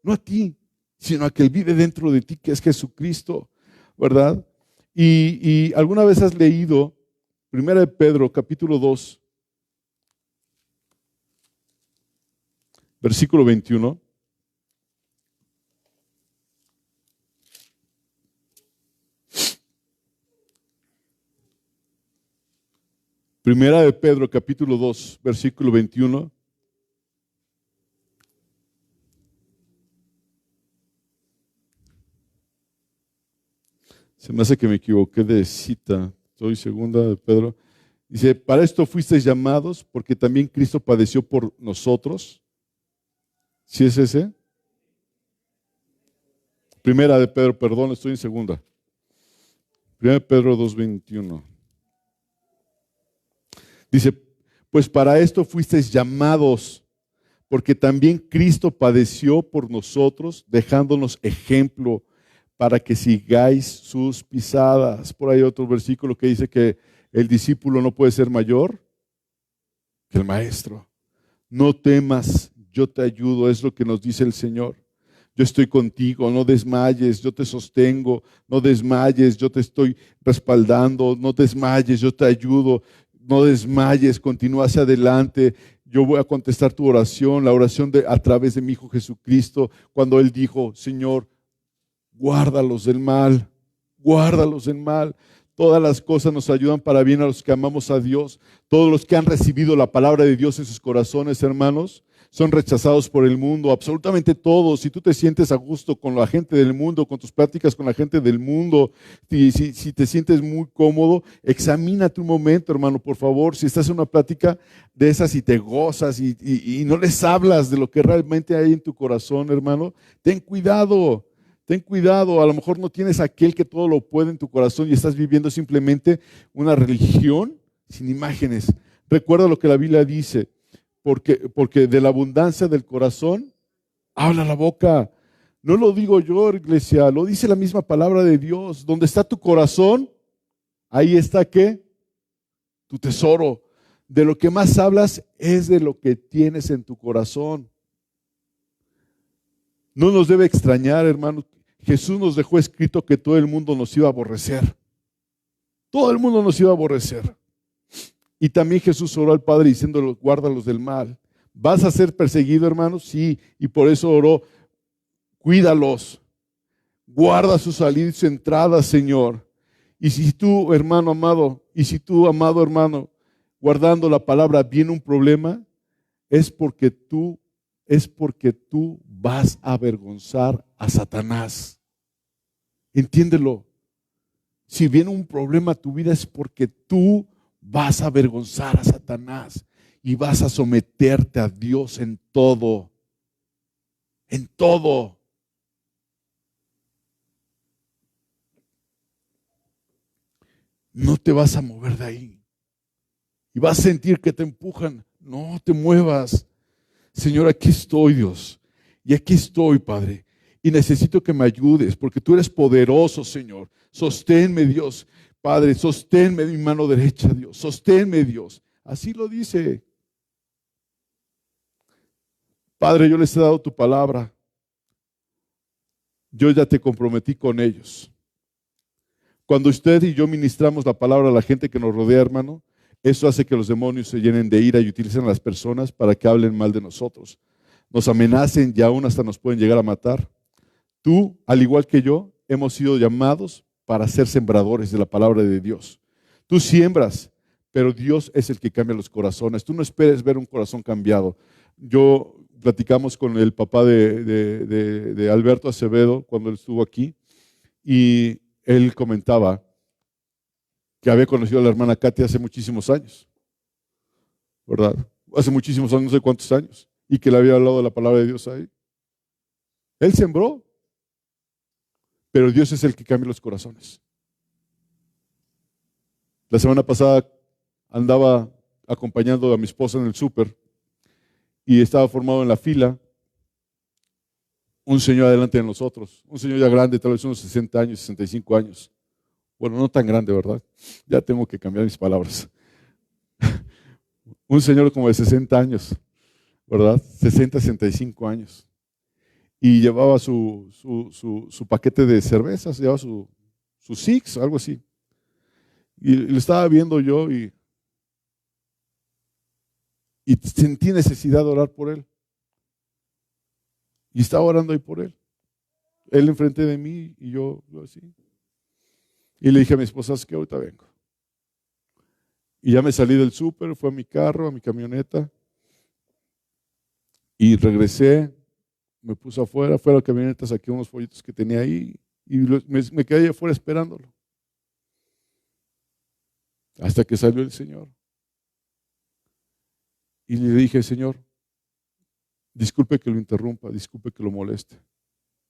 No a ti, sino a que Él vive dentro de ti, que es Jesucristo, ¿verdad? Y alguna vez has leído 1 de Pedro, capítulo 2, versículo 21. Primera de Pedro, capítulo 2, versículo 21. Se me hace que me equivoqué de cita. Soy segunda de Pedro. Dice, para esto fuisteis llamados, porque también Cristo padeció por nosotros. ¿Sí es ese? Primera de Pedro, perdón, estoy en segunda. Primera de Pedro 2:21. Dice, pues para esto fuisteis llamados, porque también Cristo padeció por nosotros, dejándonos ejemplo para que sigáis sus pisadas. Por ahí otro versículo que dice que el discípulo no puede ser mayor que el maestro. No temas, yo te ayudo, es lo que nos dice el Señor. Yo estoy contigo, no desmayes, yo te sostengo, no desmayes, yo te estoy respaldando, no desmayes, yo te ayudo. no desmayes, continúa hacia adelante. Yo voy a contestar tu oración, la oración a través de mi Hijo Jesucristo, cuando Él dijo, Señor, guárdalos del mal, guárdalos del mal. Todas las cosas nos ayudan para bien a los que amamos a Dios. Todos los que han recibido la palabra de Dios en sus corazones, hermanos, son rechazados por el mundo, absolutamente todos. Si tú te sientes a gusto con la gente del mundo, con tus pláticas con la gente del mundo, si te sientes muy cómodo, examínate un momento, hermano, por favor. Si estás en una plática de esas y te gozas y no les hablas de lo que realmente hay en tu corazón, hermano, ten cuidado. Ten cuidado, a lo mejor no tienes aquel que todo lo puede en tu corazón y estás viviendo simplemente una religión sin imágenes. Recuerda lo que la Biblia dice, porque de la abundancia del corazón habla la boca. No lo digo yo, iglesia, lo dice la misma palabra de Dios. Donde está tu corazón, ahí está ¿qué? Tu tesoro. De lo que más hablas es de lo que tienes en tu corazón. No nos debe extrañar, hermanos. Jesús nos dejó escrito que todo el mundo nos iba a aborrecer. Todo el mundo nos iba a aborrecer. Y también Jesús oró al Padre diciéndole, guárdalos del mal. ¿Vas a ser perseguido, hermanos? Sí, y por eso oró, cuídalos. Guarda su salida y su entrada, Señor. Y si tú, hermano amado, amado hermano, guardando la palabra, viene un problema, es porque tú vas a avergonzar a Satanás. Entiéndelo. Si viene un problema a tu vida es porque tú vas a avergonzar a Satanás y vas a someterte a Dios en todo. En todo. No te vas a mover de ahí. Y vas a sentir que te empujan. No te muevas. Señor, aquí estoy, Dios. Y aquí estoy, Padre. Y necesito que me ayudes, porque tú eres poderoso, Señor. Sosténme, Dios. Padre, sosténme de mi mano derecha, Dios. Sosténme, Dios. Así lo dice. Padre, yo les he dado tu palabra. Yo ya te comprometí con ellos. Cuando usted y yo ministramos la palabra a la gente que nos rodea, hermano, eso hace que los demonios se llenen de ira y utilicen a las personas para que hablen mal de nosotros. Nos amenacen y aún hasta nos pueden llegar a matar. Tú, al igual que yo, hemos sido llamados para ser sembradores de la palabra de Dios. Tú siembras, pero Dios es el que cambia los corazones. Tú no esperes ver un corazón cambiado. Platicamos con el papá de Alberto Acevedo cuando él estuvo aquí y él comentaba que había conocido a la hermana Katy hace muchísimos años, ¿verdad? Hace muchísimos años, no sé cuántos años, y que le había hablado de la palabra de Dios ahí. Él sembró, pero Dios es el que cambia los corazones. La semana pasada andaba acompañando a mi esposa en el súper y estaba formado en la fila un señor adelante de nosotros, un señor ya grande, tal vez unos 60 años, 65 años. Bueno, no tan grande, ¿verdad? Ya tengo que cambiar mis palabras. Un señor como de 60 años, ¿verdad? 60, 65 años. Y llevaba su paquete de cervezas, llevaba su Six, algo así. Y lo estaba viendo yo y sentí necesidad de orar por él. Y estaba orando ahí por él. Él enfrente de mí y yo así. Y le dije a mi esposa, es que ahorita vengo. Y ya me salí del súper, fue a mi carro, a mi camioneta. Y regresé, me puse afuera de la camioneta, saqué unos folletos que tenía ahí y me quedé ahí afuera esperándolo. Hasta que salió el Señor. Y le dije, Señor, disculpe que lo interrumpa, disculpe que lo moleste.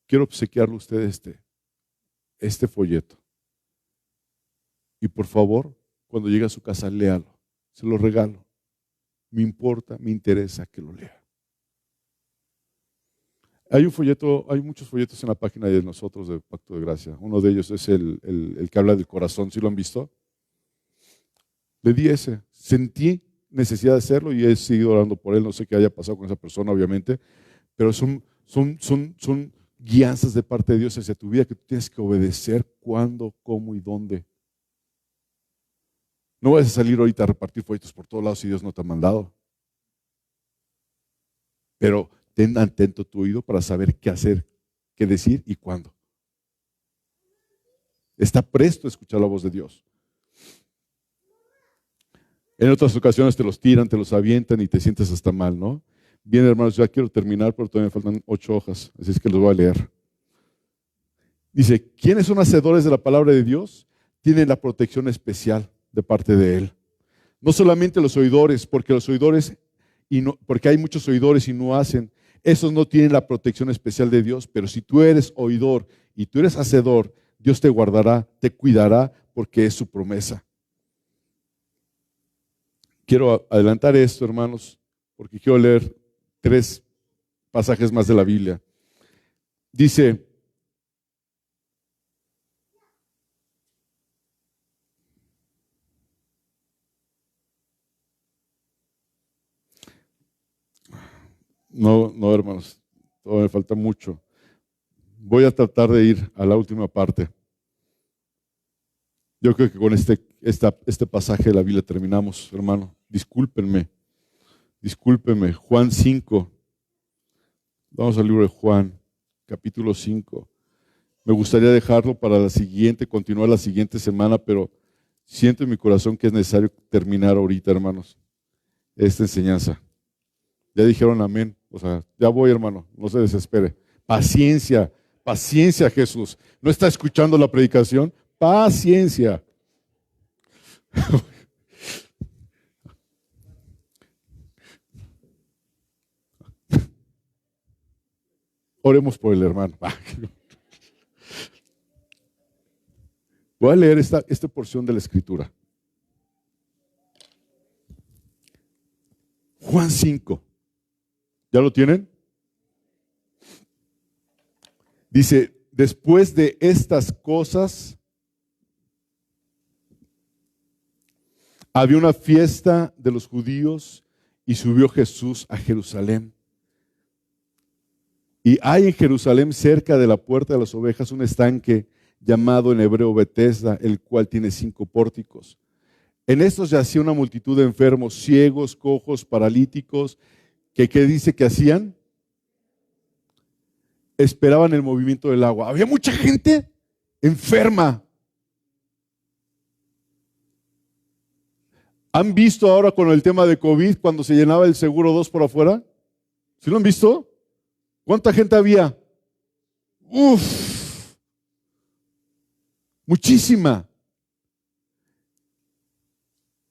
Quiero obsequiarle a usted este folleto. Y por favor, cuando llegue a su casa, léalo. Se lo regalo. Me importa, me interesa que lo lea. Hay muchos folletos en la página de nosotros de Pacto de Gracia. Uno de ellos es el que habla del corazón. ¿Sí lo han visto? Le di ese. Sentí necesidad de hacerlo y he seguido orando por él. No sé qué haya pasado con esa persona, obviamente, pero son guianzas de parte de Dios hacia tu vida que tú tienes que obedecer cuándo, cómo y dónde. No vas a salir ahorita a repartir folletos por todos lados si Dios no te ha mandado. Pero ten atento tu oído para saber qué hacer, qué decir y cuándo. Está presto a escuchar la voz de Dios. En otras ocasiones te los tiran, te los avientan y te sientes hasta mal, ¿no? Bien, hermanos, ya quiero terminar, pero todavía me faltan 8 hojas, así es que los voy a leer. Dice, ¿quiénes son hacedores de la palabra de Dios? Tienen la protección especial de parte de Él. No solamente los oidores, porque porque hay muchos oidores y no hacen. Esos no tienen la protección especial de Dios, pero si tú eres oidor y tú eres hacedor, Dios te guardará, te cuidará, porque es su promesa. Quiero adelantar esto, hermanos, porque quiero leer 3 pasajes más de la Biblia. Dice, no, hermanos, todavía me falta mucho. Voy a tratar de ir a la última parte. Yo creo que con este pasaje de la Biblia terminamos, hermano. Discúlpenme. Juan 5. Vamos al libro de Juan, capítulo 5. Me gustaría dejarlo para continuar la siguiente semana, pero siento en mi corazón que es necesario terminar ahorita, hermanos, esta enseñanza. Ya dijeron amén. O sea, ya voy, hermano, no se desespere. Paciencia, Jesús. ¿No está escuchando la predicación? Paciencia. Oremos por el hermano. Voy a leer esta porción de la Escritura. Juan 5. ¿Ya lo tienen? Dice, después de estas cosas, había una fiesta de los judíos y subió Jesús a Jerusalén. Y hay en Jerusalén, cerca de la puerta de las ovejas, un estanque llamado en hebreo Betesda, el cual tiene 5 pórticos. En estos yacía una multitud de enfermos, ciegos, cojos, paralíticos, que ¿qué dice que hacían? Esperaban el movimiento del agua. Había mucha gente enferma. ¿Han visto ahora con el tema de COVID cuando se llenaba el seguro 2 por afuera? ¿Sí lo han visto? ¿Cuánta gente había? Uf, muchísima.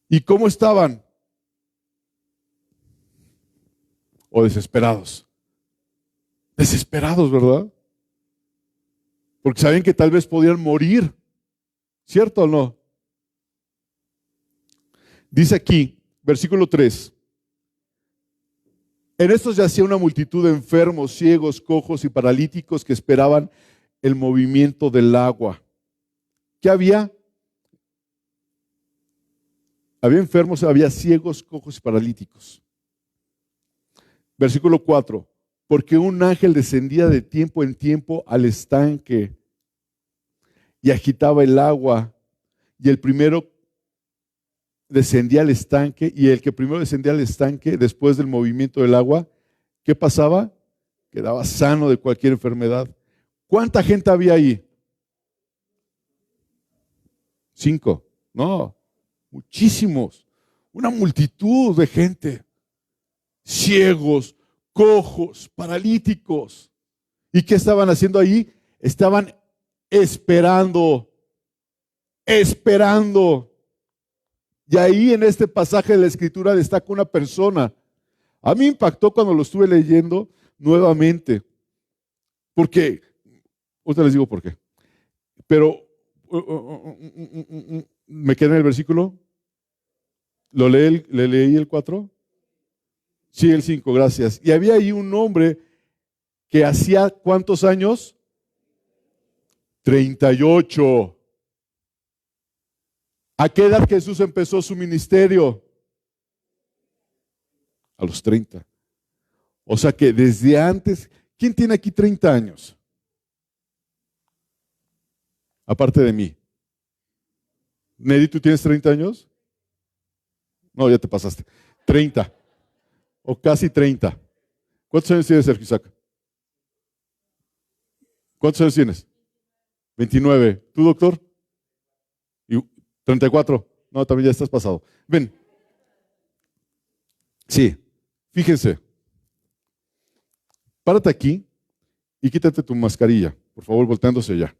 ¿Y cómo estaban? O desesperados. Desesperados, ¿verdad? Porque sabían que tal vez podían morir. ¿Cierto o no? Dice aquí, versículo 3. En estos yacía una multitud de enfermos, ciegos, cojos y paralíticos que esperaban el movimiento del agua. ¿Qué había? Había enfermos, había ciegos, cojos y paralíticos. Versículo 4. Porque un ángel descendía de tiempo en tiempo al estanque y agitaba el agua, y el primero descendía al estanque, y el que primero descendía al estanque después del movimiento del agua, ¿qué pasaba? Quedaba sano de cualquier enfermedad. ¿Cuánta gente había ahí? 5. No, muchísimos. Una multitud de gente. Ciegos, cojos, paralíticos. ¿Y qué estaban haciendo ahí? Estaban esperando. Y ahí en este pasaje de la Escritura destaca una persona. A mí me impactó cuando lo estuve leyendo nuevamente. Porque, ahorita les digo por qué. Pero, ¿me quedé en el versículo? ¿Le leí el 4? Sí, el 5, gracias. Y había ahí un hombre que hacía ¿cuántos años? 38. ¿A qué edad Jesús empezó su ministerio? A los 30. O sea que desde antes, ¿quién tiene aquí 30 años? Aparte de mí. Nelly, ¿tú tienes 30 años? No, ya te pasaste. 30 o casi 30. ¿Cuántos años tienes, Sergio Isaac? ¿Cuántos años tienes? 29. ¿Tú, doctor? Y 34. No, también ya estás pasado. Ven. Sí, fíjense. Párate aquí y quítate tu mascarilla. Por favor, volteándose ya.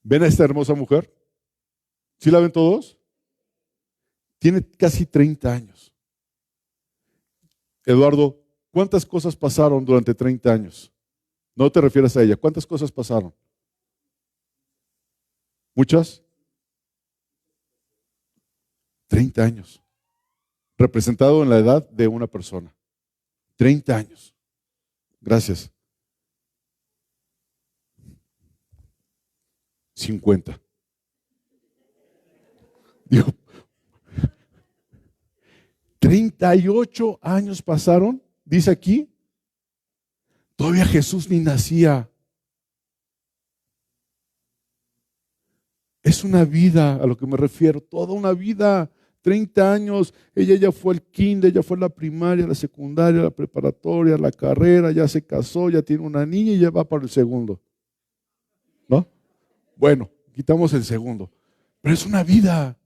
¿Ven a esta hermosa mujer? ¿Sí la ven todos? Tiene casi 30 años. Eduardo, ¿cuántas cosas pasaron durante 30 años? No te refieras a ella. ¿Cuántas cosas pasaron? ¿Muchas? 30 años. Representado en la edad de una persona. 30 años. Gracias. 50. Digo, 38 años pasaron, dice aquí. Todavía Jesús ni nacía. Es una vida a lo que me refiero, toda una vida. 30 años, ella ya fue al kinder, ya fue a la primaria, la secundaria, la preparatoria, la carrera, ya se casó, ya tiene una niña y ya va para el segundo. ¿No? Bueno, quitamos el segundo. Pero es una vida.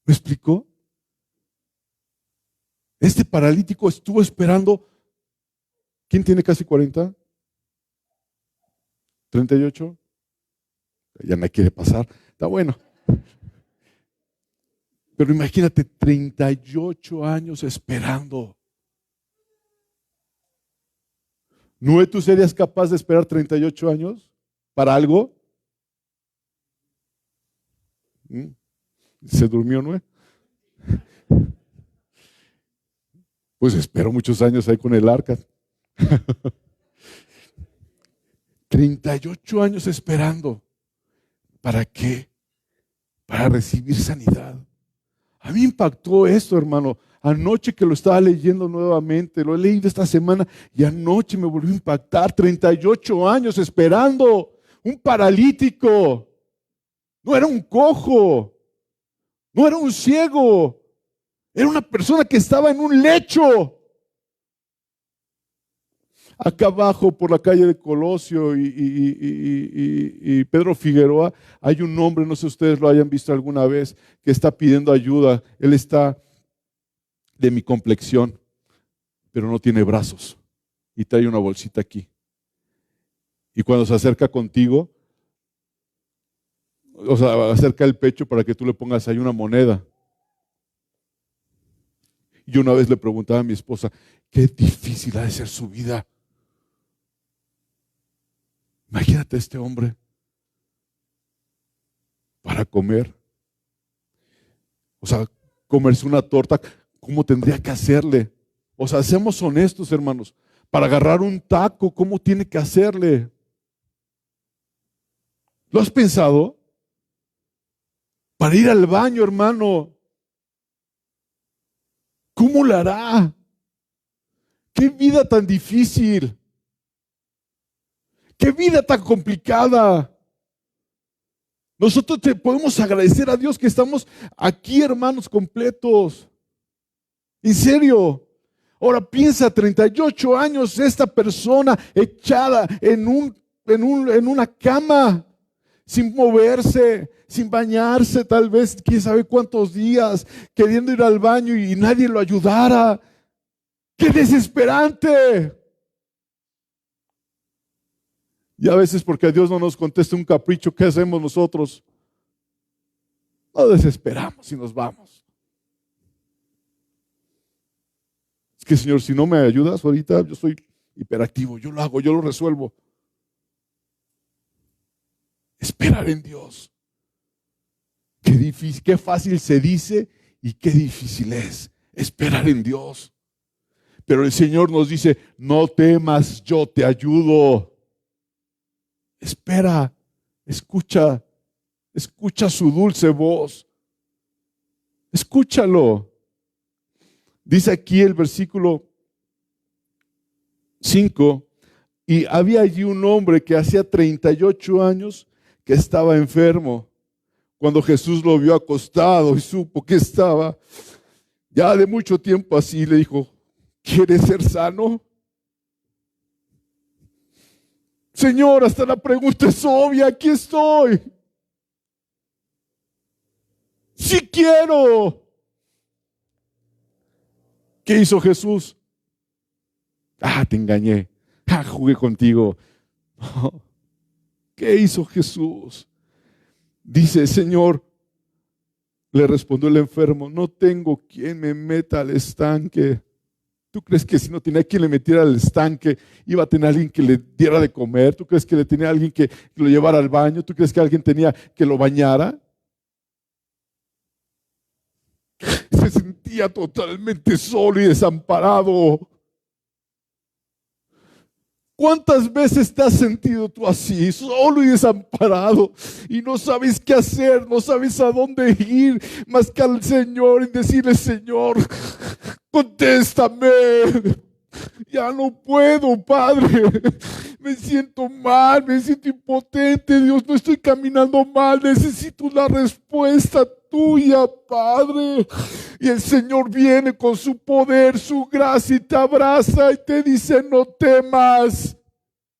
¿Me explicó? Este paralítico estuvo esperando. ¿Quién tiene casi 40? ¿38? Ya no quiere pasar. Está bueno. Pero imagínate, 38 años esperando. ¿Noé, tú serías capaz de esperar 38 años para algo? ¿Se durmió Noé? Pues espero muchos años ahí con el arca. 38 años esperando. ¿Para qué? Para recibir sanidad. A mí impactó esto, hermano. Anoche que lo estaba leyendo nuevamente, lo he leído esta semana y anoche me volvió a impactar. 38 años esperando. Un paralítico. No era un cojo. No era un ciego. Era una persona que estaba en un lecho. Acá abajo, por la calle de Colosio y Pedro Figueroa, hay un hombre, no sé si ustedes lo hayan visto alguna vez, que está pidiendo ayuda. Él está de mi complexión, pero no tiene brazos y trae una bolsita aquí. Y cuando se acerca contigo, o sea, acerca el pecho para que tú le pongas ahí una moneda. Y una vez le preguntaba a mi esposa, qué difícil ha de ser su vida. Imagínate a este hombre para comer. O sea, comerse una torta, ¿cómo tendría que hacerle? O sea, seamos honestos, hermanos. Para agarrar un taco, ¿cómo tiene que hacerle? ¿Lo has pensado? Para ir al baño, hermano. ¿Cómo lo hará? ¡Qué vida tan difícil! ¡Qué vida tan complicada! Nosotros te podemos agradecer a Dios que estamos aquí, hermanos, completos. En serio. Ahora piensa, 38 años esta persona echada en una cama, sin moverse, sin bañarse, tal vez, quién sabe cuántos días, queriendo ir al baño y nadie lo ayudara. ¡Qué desesperante! Y a veces porque a Dios no nos contesta un capricho, ¿qué hacemos nosotros? Nos desesperamos y nos vamos. Es que Señor, si no me ayudas ahorita, yo soy hiperactivo, yo lo hago, yo lo resuelvo. Esperar en Dios. Qué difícil, qué fácil se dice y qué difícil es esperar en Dios. Pero el Señor nos dice, no temas, yo te ayudo. Espera, escucha su dulce voz. Escúchalo. Dice aquí el versículo 5, y había allí un hombre que hacía 38 años que estaba enfermo. Cuando Jesús lo vio acostado y supo que estaba ya de mucho tiempo así, le dijo, ¿quieres ser sano? Señor, hasta la pregunta es obvia, aquí estoy. Sí quiero. ¿Qué hizo Jesús? Te engañé. Jugué contigo. ¿Qué hizo Jesús? Dice, Señor, le respondió el enfermo, no tengo quien me meta al estanque. ¿Tú crees que si no tenía quien le metiera al estanque, iba a tener alguien que le diera de comer? ¿Tú crees que le tenía alguien que lo llevara al baño? ¿Tú crees que alguien tenía que lo bañara? Se sentía totalmente solo y desamparado. ¿Cuántas veces te has sentido tú así, solo y desamparado, y no sabes qué hacer, no sabes a dónde ir, más que al Señor y decirle, Señor, contéstame, ya no puedo, Padre, me siento mal, me siento impotente, Dios, no estoy caminando mal, necesito una respuesta tuya, Padre. Y el Señor viene con su poder, su gracia y te abraza y te dice, no temas,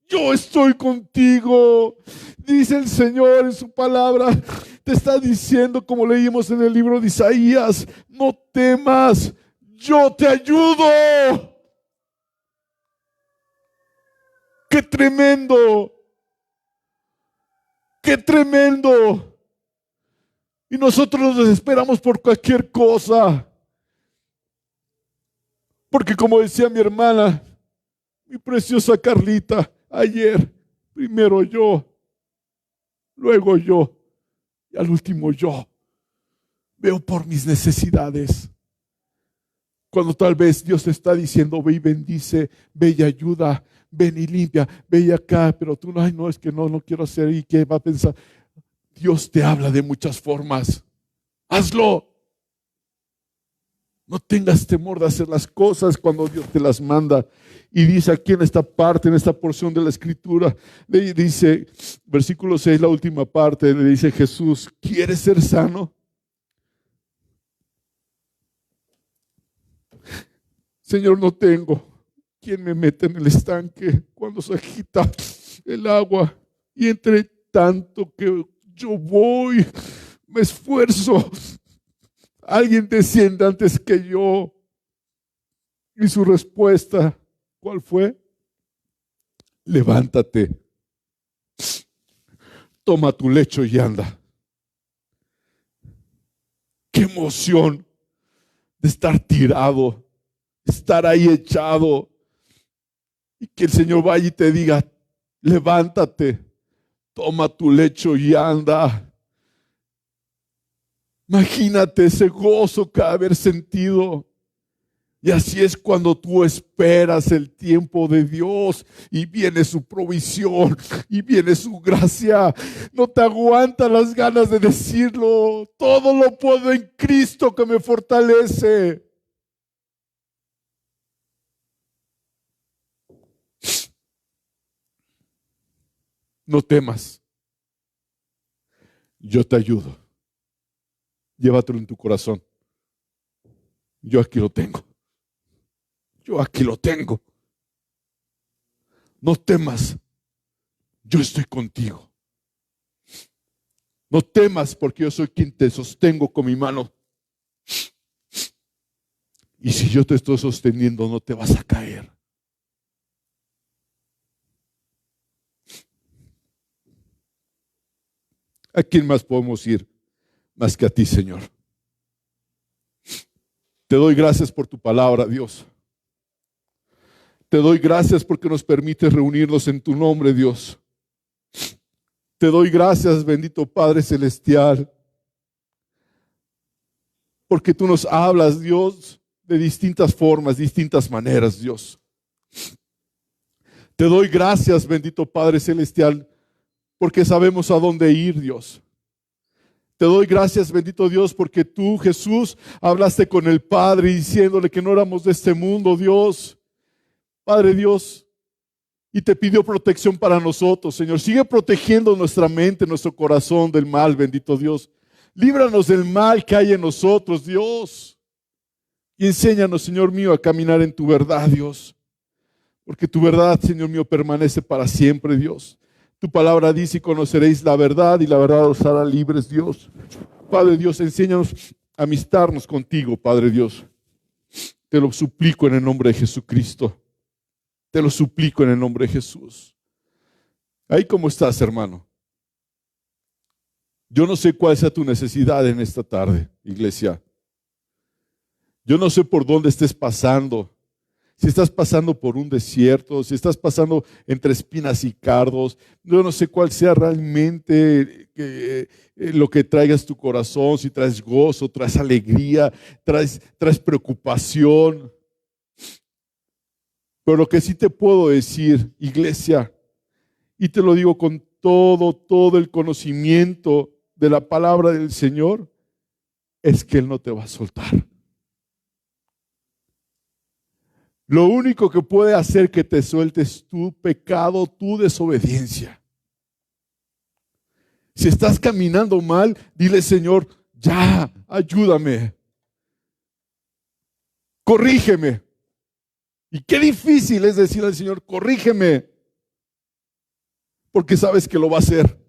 yo estoy contigo. Dice el Señor en su palabra, te está diciendo, como leímos en el libro de Isaías, no temas, yo te ayudo. ¡Qué tremendo! ¡Qué tremendo! Y nosotros nos desesperamos por cualquier cosa. Porque como decía mi hermana, mi preciosa Carlita, ayer, primero yo, luego yo, y al último yo. Veo por mis necesidades. Cuando tal vez Dios te está diciendo, ve y bendice, ve y ayuda, ven y limpia, ve y acá, pero tú, ay, no, es que no quiero hacer, y qué va a pensar. Dios te habla de muchas formas. Hazlo. No tengas temor de hacer las cosas cuando Dios te las manda. Y dice aquí en esta parte, en esta porción de la escritura, le dice, versículo 6, la última parte, le dice Jesús, ¿quieres ser sano? Señor, no tengo quien me meta en el estanque cuando se agita el agua. Y entre tanto que yo voy, me esfuerzo, alguien desciende antes que yo. Y su respuesta, ¿cuál fue? Levántate, toma tu lecho y anda. Qué emoción de estar tirado, estar ahí echado, y que el Señor vaya y te diga, levántate, toma tu lecho y anda. Imagínate ese gozo que haber sentido. Y así es cuando tú esperas el tiempo de Dios y viene su provisión y viene su gracia. No te aguantan las ganas de decirlo. Todo lo puedo en Cristo que me fortalece. No temas. Yo te ayudo. Llévatelo en tu corazón. Yo aquí lo tengo. Yo aquí lo tengo. No temas. Yo estoy contigo. No temas porque yo soy quien te sostengo con mi mano. Y si yo te estoy sosteniendo, no te vas a caer. ¿A quién más podemos ir más que a ti, Señor? Te doy gracias por tu palabra, Dios. Te doy gracias porque nos permites reunirnos en tu nombre, Dios. Te doy gracias, bendito Padre Celestial, porque tú nos hablas, Dios, de distintas formas, distintas maneras, Dios. Te doy gracias, bendito Padre Celestial, porque sabemos a dónde ir, Dios. Te doy gracias, bendito Dios, porque tú, Jesús, hablaste con el Padre diciéndole que no éramos de este mundo, Dios. Padre Dios, y te pidió protección para nosotros, Señor. Sigue protegiendo nuestra mente, nuestro corazón del mal, bendito Dios. Líbranos del mal que hay en nosotros, Dios. Y enséñanos, Señor mío, a caminar en tu verdad, Dios. Porque tu verdad, Señor mío, permanece para siempre, Dios. Tu palabra dice: y conoceréis la verdad, y la verdad os hará libres, Dios. Padre Dios, enséñanos a amistarnos contigo, Padre Dios. Te lo suplico en el nombre de Jesucristo. Te lo suplico en el nombre de Jesús. Ahí como estás, hermano. Yo no sé cuál sea tu necesidad en esta tarde, iglesia. Yo no sé por dónde estés pasando. Si estás pasando por un desierto, si estás pasando entre espinas y cardos, yo no sé cuál sea realmente lo que traigas tu corazón, si traes gozo, traes alegría, traes preocupación. Pero lo que sí te puedo decir, iglesia, y te lo digo con todo el conocimiento de la palabra del Señor, es que Él no te va a soltar. Lo único que puede hacer que te sueltes tu pecado, tu desobediencia. Si estás caminando mal, dile: Señor, ya, ayúdame. Corrígeme. Y qué difícil es decirle al Señor: corrígeme. Porque sabes que lo va a hacer.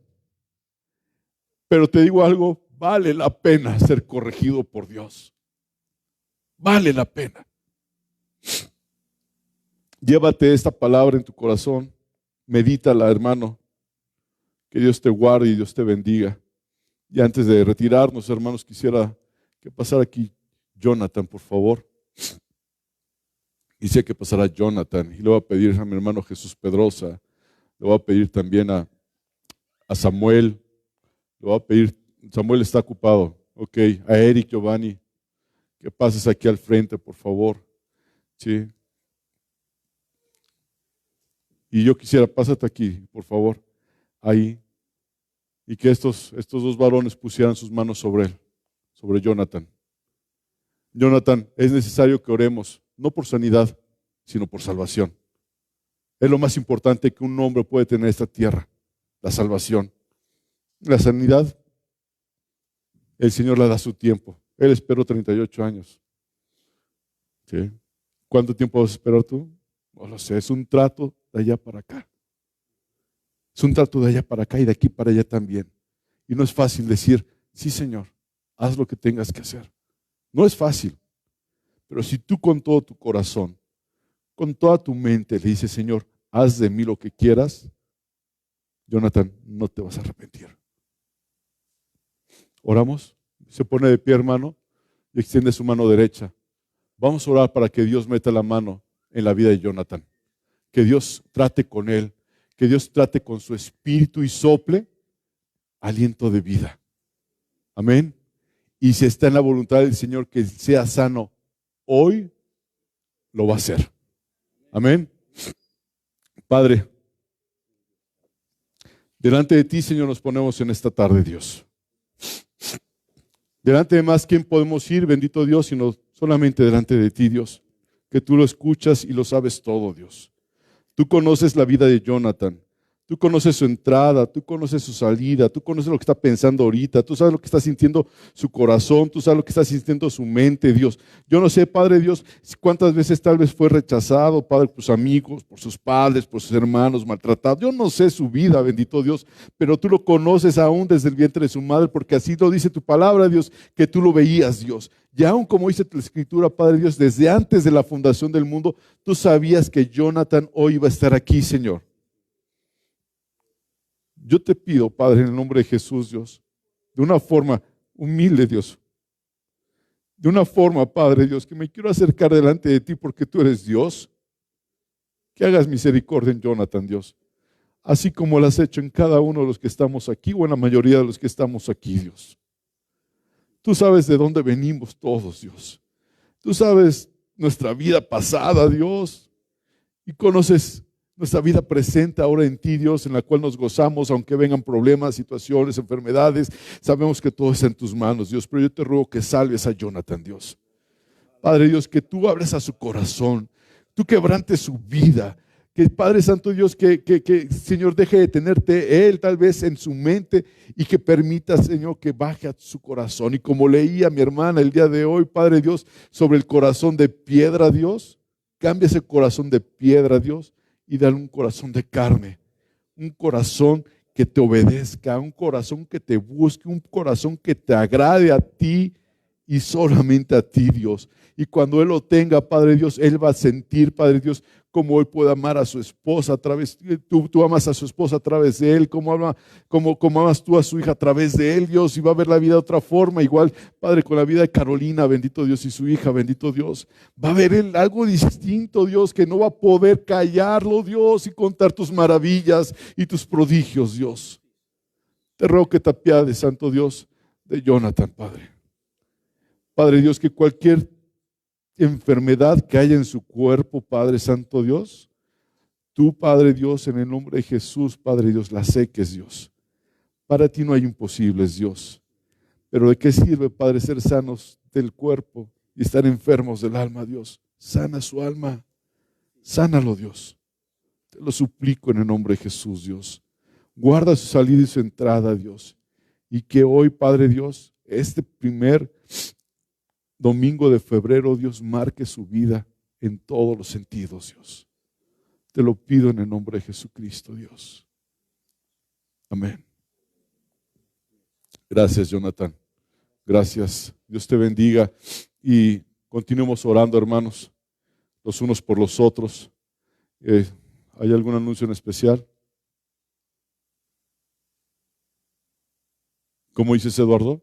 Pero te digo algo, vale la pena ser corregido por Dios. Vale la pena. Llévate esta palabra en tu corazón, medítala, hermano. Que Dios te guarde y Dios te bendiga. Y antes de retirarnos, hermanos, quisiera que pasara aquí Jonathan, por favor. Y sé que pasará Jonathan. Y le voy a pedir a mi hermano Jesús Pedrosa, le voy a pedir también a Samuel, le voy a pedir, Samuel está ocupado, ok, a Eric, Giovanni, que pases aquí al frente, por favor. Sí. Y yo quisiera, pásate aquí, por favor, ahí. Y que estos dos varones pusieran sus manos sobre él, sobre Jonathan. Jonathan, es necesario que oremos, no por sanidad, sino por salvación. Es lo más importante que un hombre puede tener en esta tierra, la salvación. La sanidad, el Señor la da a su tiempo. Él esperó 38 años. ¿Sí? ¿Cuánto tiempo vas a esperar tú? No lo sé, es un trato de allá para acá. Es un trato de allá para acá y de aquí para allá también. Y no es fácil decir: sí, Señor, haz lo que tengas que hacer. No es fácil. Pero si tú con todo tu corazón, con toda tu mente le dices: Señor, haz de mí lo que quieras, Jonathan, no te vas a arrepentir. Oramos. Se pone de pie, hermano, y extiende su mano derecha. Vamos a orar para que Dios meta la mano en la vida de Jonathan. Que Dios trate con él. Que Dios trate con su espíritu y sople aliento de vida. Amén. Y si está en la voluntad del Señor que sea sano hoy, lo va a hacer. Amén. Padre, delante de ti, Señor, nos ponemos en esta tarde, Dios. Delante de más, ¿quién podemos ir, bendito Dios, sino solamente delante de ti, Dios? Que tú lo escuchas y lo sabes todo, Dios. Tú conoces la vida de Jonathan. Tú conoces su entrada, tú conoces su salida, tú conoces lo que está pensando ahorita, tú sabes lo que está sintiendo su corazón, tú sabes lo que está sintiendo su mente, Dios. Yo no sé, Padre Dios, cuántas veces tal vez fue rechazado, Padre, por sus amigos, por sus padres, por sus hermanos, maltratado. Yo no sé su vida, bendito Dios, pero tú lo conoces aún desde el vientre de su madre, porque así lo dice tu palabra, Dios, que tú lo veías, Dios. Y aún como dice la Escritura, Padre Dios, desde antes de la fundación del mundo, tú sabías que Jonathan hoy iba a estar aquí, Señor. Yo te pido, Padre, en el nombre de Jesús, Dios, de una forma humilde, Dios, de una forma, Padre Dios, que me quiero acercar delante de ti porque tú eres Dios, que hagas misericordia en Jonathan, Dios, así como lo has hecho en cada uno de los que estamos aquí o en la mayoría de los que estamos aquí, Dios. Tú sabes de dónde venimos todos, Dios. Tú sabes nuestra vida pasada, Dios, y conoces nuestra vida presente ahora en ti, Dios, en la cual nos gozamos, aunque vengan problemas, situaciones, enfermedades. Sabemos que todo está en tus manos, Dios, pero yo te ruego que salves a Jonathan, Dios. Padre Dios, que tú abres a su corazón, tú quebrantes su vida, Que Padre Santo Dios, que Señor deje de tenerte Él tal vez en su mente y que permita, Señor, que baje a su corazón. Y como leía mi hermana el día de hoy, Padre Dios, sobre el corazón de piedra, Dios, cambia ese corazón de piedra, Dios, y dale un corazón de carne, un corazón que te obedezca, un corazón que te busque, un corazón que te agrade a ti y solamente a ti, Dios. Y cuando Él lo tenga, Padre Dios, Él va a sentir, Padre Dios, cómo Él puede amar a su esposa a través, tú amas a su esposa a través de Él, cómo amas tú a su hija a través de Él, Dios, y va a ver la vida de otra forma, igual, Padre, con la vida de Carolina, bendito Dios, y su hija, bendito Dios, va a ver Él algo distinto, Dios, que no va a poder callarlo, Dios, y contar tus maravillas y tus prodigios, Dios. Te ruego que te apiades, Santo Dios, de Jonathan, Padre. Padre Dios, que cualquier enfermedad que haya en su cuerpo, Padre Santo Dios, tú, Padre Dios, en el nombre de Jesús, Padre Dios, la seques, Dios. Para ti no hay imposibles, Dios. Pero ¿de qué sirve, Padre, ser sanos del cuerpo y estar enfermos del alma, Dios? Sana su alma, sánalo, Dios. Te lo suplico en el nombre de Jesús, Dios. Guarda su salida y su entrada, Dios. Y que hoy, Padre Dios, este primer domingo de febrero, Dios, marque su vida en todos los sentidos, Dios. Te lo pido en el nombre de Jesucristo, Dios. Amén. Gracias, Jonathan. Gracias. Dios te bendiga y continuemos orando, hermanos, los unos por los otros. ¿Hay algún anuncio en especial? ¿Cómo dices, Eduardo?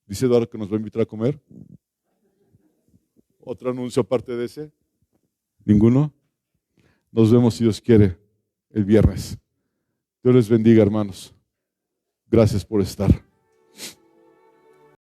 Dice Eduardo que nos va a invitar a comer. ¿Otro anuncio aparte de ese? ¿Ninguno? Nos vemos, si Dios quiere, el viernes. Dios les bendiga, hermanos. Gracias por estar.